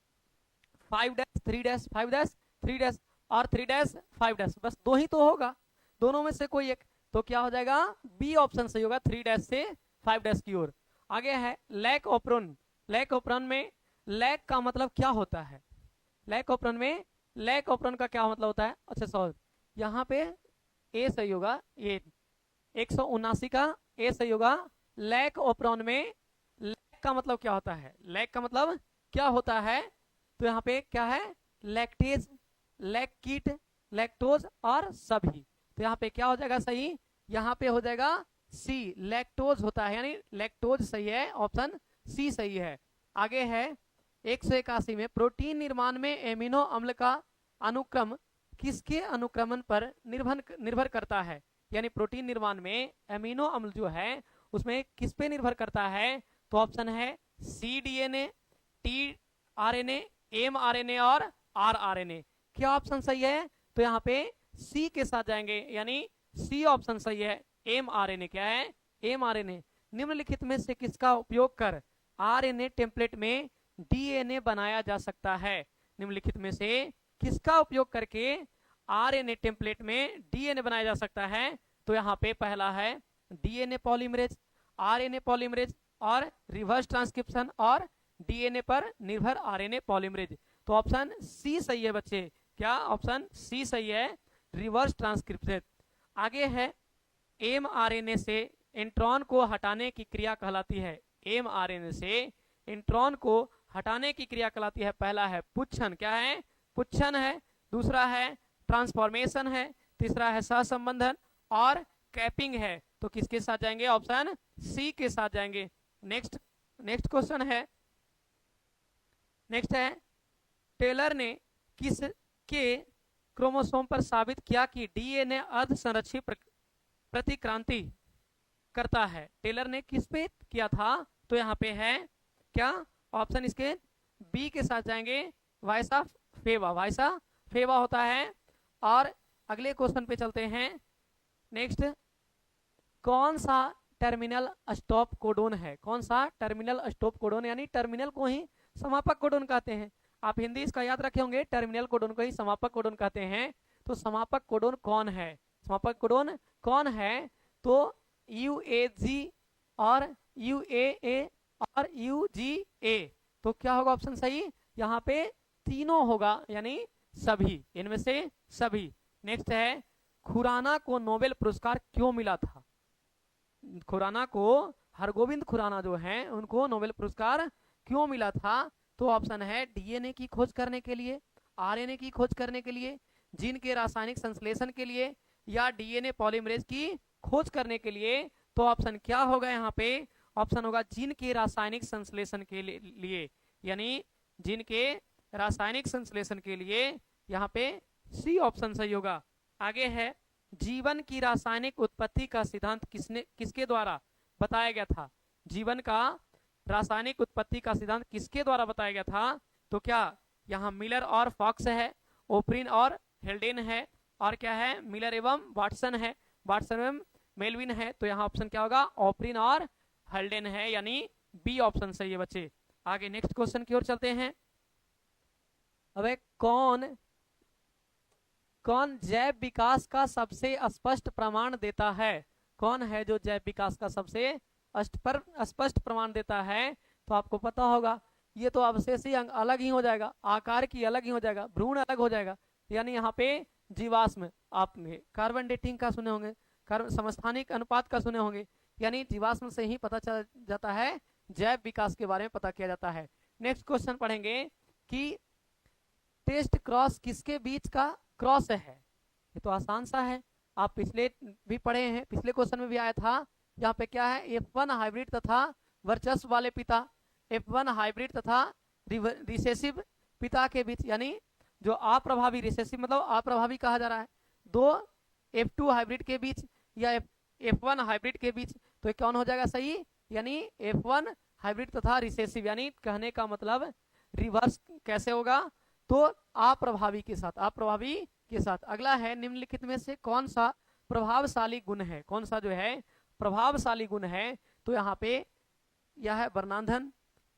5-3-5-3 और 3-5, बस दो ही तो होगा, दोनों में से कोई एक। तो क्या हो जाएगा? बी ऑप्शन सही होगा, 3 से 5 की ओर। आगे है लैक ओप्रोन। लैक ओप्रोन में लैक का मतलब क्या होता है? लैक ओप्रोन में लैक ओप्रोन का क्या मतलब होता है? अच्छा सॉरी, यहाँ पे ए सही होगा, ये 179 का ए सही होगा। लैक ओप्रोन में लैक का मतलब क्या होता है? लैक का मतलब क्या होता है? तो यहाँ पे क्या है? लैक्टेज, लैक्किट, लैक्टोज और सभी। तो यहाँ पे क्या हो जाएगा सही? यहाँ पे हो जाएगा सी, लैक्टोज होता है, यानी लैक्टोज सही है, ऑप्शन सी सही है। आगे है 181 में प्रोटीन निर्माण में एमिनो अम्ल का अनुक्रम किसके अनुक्रमण पर निर्भर करता है? यानी प्रोटीन निर्माण में एमिनो अम्ल जो है उसमें किस पे निर्भर करता है? तो ऑप्शन है सी डीएनए, टी आरएनए, mRNA और rRNA। क्या ऑप्शन सही है? तो यहाँ पे सी के साथ जाएंगे, यानी सी ऑप्शन सही है, mRNA। क्या है? mRNA। निम्नलिखित में से किसका उपयोग कर आरएनए टेम्पलेट में डीएनए बनाया जा सकता है? निम्नलिखित में से किसका उपयोग करके आरएनए टेम्पलेट में डीएनए बनाया जा सकता है? तो यहाँ पे पहला है डीएनए पॉलीमरेज, आरएनए पॉलीमरेज और रिवर्स ट्रांसक्रिप्शन और डीएनए पर निर्भर आरएनए पॉलीमरेज। तो ऑप्शन सी सही है बच्चे, क्या ऑप्शन सी सही है, रिवर्स ट्रांसक्रिप्शन। आगे है एमआरएनए से इंट्रॉन को हटाने की क्रिया कहलाती है, एमआरएनए से इंट्रॉन को हटाने की क्रिया कहलाती है। पहला है पुच्छन, क्या है, पुच्छन है, दूसरा है ट्रांसफॉर्मेशन है, तीसरा है सहसंबंधन और कैपिंग है। तो किसके साथ जाएंगे, ऑप्शन सी के साथ जाएंगे। नेक्स्ट क्वेश्चन है, नेक्स्ट है टेलर ने किस के क्रोमोसोम पर साबित किया कि डीएनए अर्ध संरक्षित प्रतिक्रांति करता है। टेलर ने किस पे किया था, तो यहाँ पे है क्या ऑप्शन इसके बी के साथ जाएंगे, वाइसा फेवा, वाइसा फेवा होता है। और अगले क्वेश्चन पे चलते हैं। नेक्स्ट, कौन सा टर्मिनल स्टॉप कोडोन है, कौन सा टर्मिनल स्टॉप कोडोन, यानी टर्मिनल को ही समापक कोडोन कहते हैं। आप हिंदी इसका याद रखे होंगे, टर्मिनल कोडोन को ही समापक कोडोन कहते हैं। तो समापक कोडोन कौन है, समापक कोडोन कौन है, तो UAG और UAA और UGA। तो क्या होगा ऑप्शन सही, यहाँ पे तीनों होगा, यानी सभी, इनमें से सभी। नेक्स्ट है खुराना को नोबेल पुरस्कार क्यों मिला था, खुराना को, हरगोविंद खुराना जो हैं उनको नोबेल पुरस्कार क्यों मिला था। तो ऑप्शन है डीएनए की खोज करने के लिए, आरएनए की खोज करने के लिए, जीन के रासायनिक संश्लेषण के लिए, या डीएनए पॉलीमरेज की खोज करने के लिए। तो ऑप्शन क्या होगा यहाँ पे, ऑप्शन होगा जीन के रासायनिक संश्लेषण के लिए, यानी जीन के रासायनिक संश्लेषण के लिए, यहाँ पे सी ऑप्शन सही होगा। आगे है जीवन की रासायनिक उत्पत्ति का सिद्धांत किसके द्वारा बताया गया था, जीवन का रासायनिक उत्पत्ति का सिद्धांत किसके द्वारा बताया गया था। तो क्या यहाँ मिलर और फॉक्स है, ओप्रिन और हेल्डेन है, और क्या है मिलर एवं वाटसन है, वाटसन एवं मेलविन है। तो यहाँ ऑप्शन क्या होगा, ओप्रिन और हेल्डेन है, यानी बी ऑप्शन सही है बच्चे। आगे नेक्स्ट क्वेश्चन की ओर चलते हैं। अब कौन जैव विकास का सबसे स्पष्ट प्रमाण देता है, कौन है जो जैव विकास का सबसे स्पष्ट प्रमाण देता है। तो आपको पता होगा, ये तो अवशेषी अंग अलग ही हो जाएगा, आकार की अलग ही हो जाएगा, भ्रूण अलग हो जाएगा, यानी यहाँ पे जीवाश्म, आपने कार्बन डेटिंग का सुने होंगे, समस्थानिक अनुपात का सुने होंगे, यानी जीवाश्म से ही पता चल जाता है, जैव विकास के बारे में पता किया जाता है। नेक्स्ट क्वेश्चन पढ़ेंगे कि टेस्ट क्रॉस किसके बीच का क्रॉस है। ये तो आसान सा है, आप पिछले भी पढ़े हैं, पिछले क्वेश्चन में भी आया था। यहाँ पे क्या है, F1 हाइब्रिड तथा वर्चस्व वाले पिता, F1 हाइब्रिड तथा रिसेसिव पिता के बीच, यानी जो अप्रभावी, रिसेसिव मतलब अप्रभावी कहा जा रहा है, दो F2 हाइब्रिड के बीच या F1 हाइब्रिड के बीच। तो कौन हो जाएगा सही, यानी F1 हाइब्रिड तथा रिसेसिव, यानी कहने का मतलब रिवर्स कैसे होगा, तो अप्रभावी के साथ, अप्रभावी के साथ। अगला है निम्नलिखित में से कौन सा प्रभावशाली गुण है, कौन सा जो है प्रभावशाली गुण है। तो यहाँ पे यह है वर्णांधन,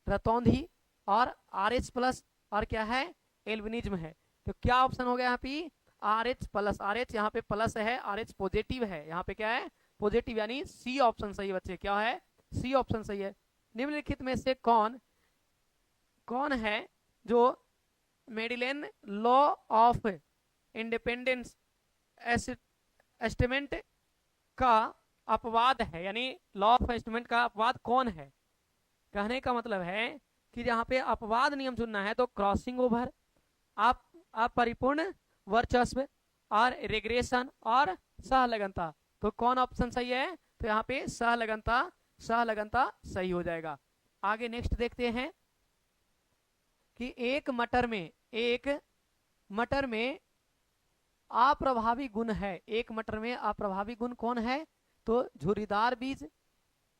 रतौंधी और RH+ और क्या है एल्बिनिज्म है। तो क्या ऑप्शन हो गया यहाँ पे RH+, RH यहाँ पे प्लस है, RH पॉजिटिव है, यहाँ पे क्या है पॉजिटिव, यानी सी ऑप्शन सही है बच्चे, क्या है सी ऑप्शन सही है। निम्नलिखित में से कौन है जो मेडिलेन लॉ ऑफ इंडिपेंडेंस एस्टिमेट का अपवाद है, यानी लॉ ऑफ एस्टिमेट का अपवाद कौन है। कहने का मतलब है कि यहाँ पे अपवाद नियम चुनना है, तो क्रॉसिंग ओवर, आप परिपूर्ण वर्चस्व और रिग्रेशन और सहलगनता। तो कौन ऑप्शन सही है, तो यहाँ पे सहलगनता सही हो जाएगा। आगे नेक्स्ट देखते हैं कि एक मटर में अप्रभावी गुण है, एक मटर में अप्रभावी गुण कौन है। तो झुर्रीदार बीज,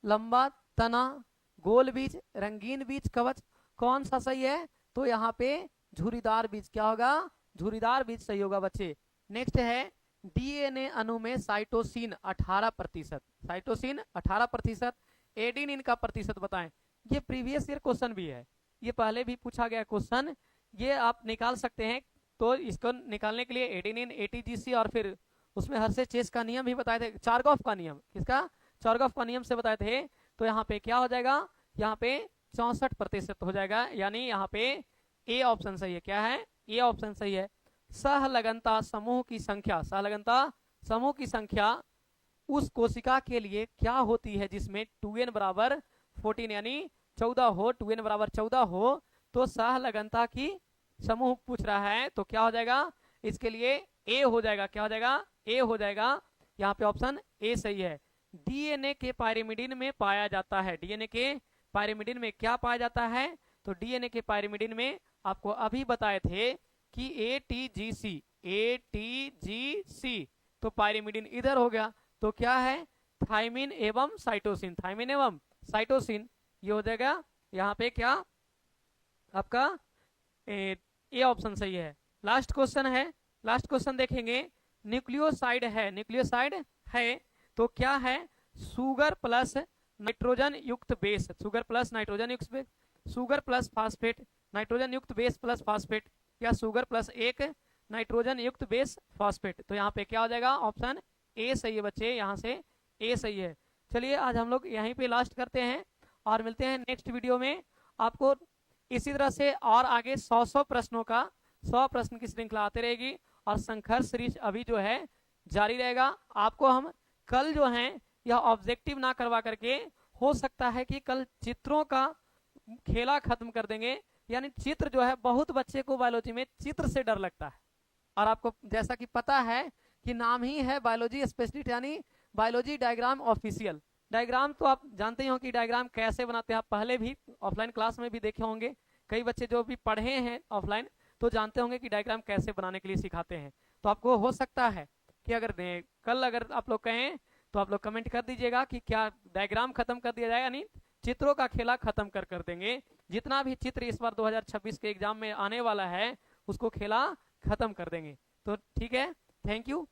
लंबा तना, गोल बीज, रंगीन बीज, कवच, कौन सा सही है। तो यहाँ पे झुर्रीदार बीज, क्या होगा झुर्रीदार बीज सही होगा बच्चे। नेक्स्ट है डीएनए अणु में साइटोसिन 18%, साइटोसिन 18%, एडेनिन का प्रतिशत बताएं। ये प्रीवियस ईयर क्वेश्चन भी है, ये पहले भी पूछा गया क्वेश्चन, ये आप निकाल सकते हैं। तो इसको निकालने के लिए एडेनिन, ATGC और फिर उसमें हर्षे-चेस का नियम भी बताए थे, चारगॉफ का नियम, किसका, चारगॉफ का नियम से बताए थे। तो यहाँ पे क्या हो जाएगा, यहाँ पे 64% हो जाएगा, यानी यहाँ पे ए ऑप्शन सही है। क्या है, ए ऑप्शन सही है। सहलगनता समूह की संख्या, सहलगनता समूह की संख्या उस कोशिका के लिए क्या होती है जिसमें 2n बराबर 14 यानी 14 हो, 2n बराबर 14 हो। तो सहलगनता की समूह पूछ रहा है, तो क्या हो जाएगा, इसके लिए ए हो जाएगा। क्या हो जाएगा, ए हो जाएगा। यहाँ पे ऑप्शन ए सही है। डीएनए के पायरिमिडिन में पाया जाता है, डीएनए के पायरिमिडिन में क्या पाया जाता है, तो डीएनए के पायरिमिडिन में आपको अभी बताए थे कि एटीजीसी, एटीजीसी, तो पायरिमिडिन इधर हो गया, तो क्या है, थाइमिन एवं साइटोसिन, थाइमिन एवं साइटोसिन, ये हो जाएगा। यहाँ पे क्या आपका ए ऑप्शन सही है। लास्ट क्वेश्चन है, लास्ट क्वेश्चन देखेंगे। न्यूक्लियोसाइड है, न्यूक्लियोसाइड है, तो क्या है, सुगर प्लस नाइट्रोजन युक्त बेस, सुगर प्लस नाइट्रोजन युक्त base, sugar plus phosphate, nitrogen युक्त बेस प्लस फास्फेट, या सुगर प्लस एक नाइट्रोजन युक्त बेस फास्फेट। तो यहाँ पे क्या हो जाएगा, ऑप्शन ए सही है बच्चे, यहाँ से ए सही है। चलिए आज हम लोग यहीं पे लास्ट करते हैं और मिलते हैं नेक्स्ट वीडियो में। आपको इसी तरह से और आगे 100 प्रश्नों का 100 प्रश्न की श्रृंखला आती रहेगी और संघर्ष सीरीज अभी जो है जारी रहेगा। आपको हम कल जो है यह ऑब्जेक्टिव ना करवा करके, हो सकता है कि कल चित्रों का खेला खत्म कर देंगे। यानी चित्र जो है, बहुत बच्चे को बायोलॉजी में चित्र से डर लगता है, और आपको जैसा कि पता है कि नाम ही है बायोलॉजी स्पेशलिस्ट, यानी बायोलॉजी डायग्राम ऑफिशियल। डायग्राम तो आप जानते ही हो कि डायग्राम कैसे बनाते हैं, आप पहले भी ऑफलाइन क्लास में भी देखे होंगे। कई बच्चे जो भी पढ़े हैं ऑफलाइन तो जानते होंगे कि डायग्राम कैसे बनाने के लिए सिखाते हैं। तो आपको हो सकता है कि अगर कल अगर आप लोग कहें तो आप लोग कमेंट कर दीजिएगा कि क्या डायग्राम खत्म कर दिया जाए, यानी चित्रों का खेला खत्म कर देंगे। जितना भी चित्र इस बार 2026 के एग्जाम में आने वाला है उसको खेला खत्म कर देंगे। तो ठीक है, थैंक यू।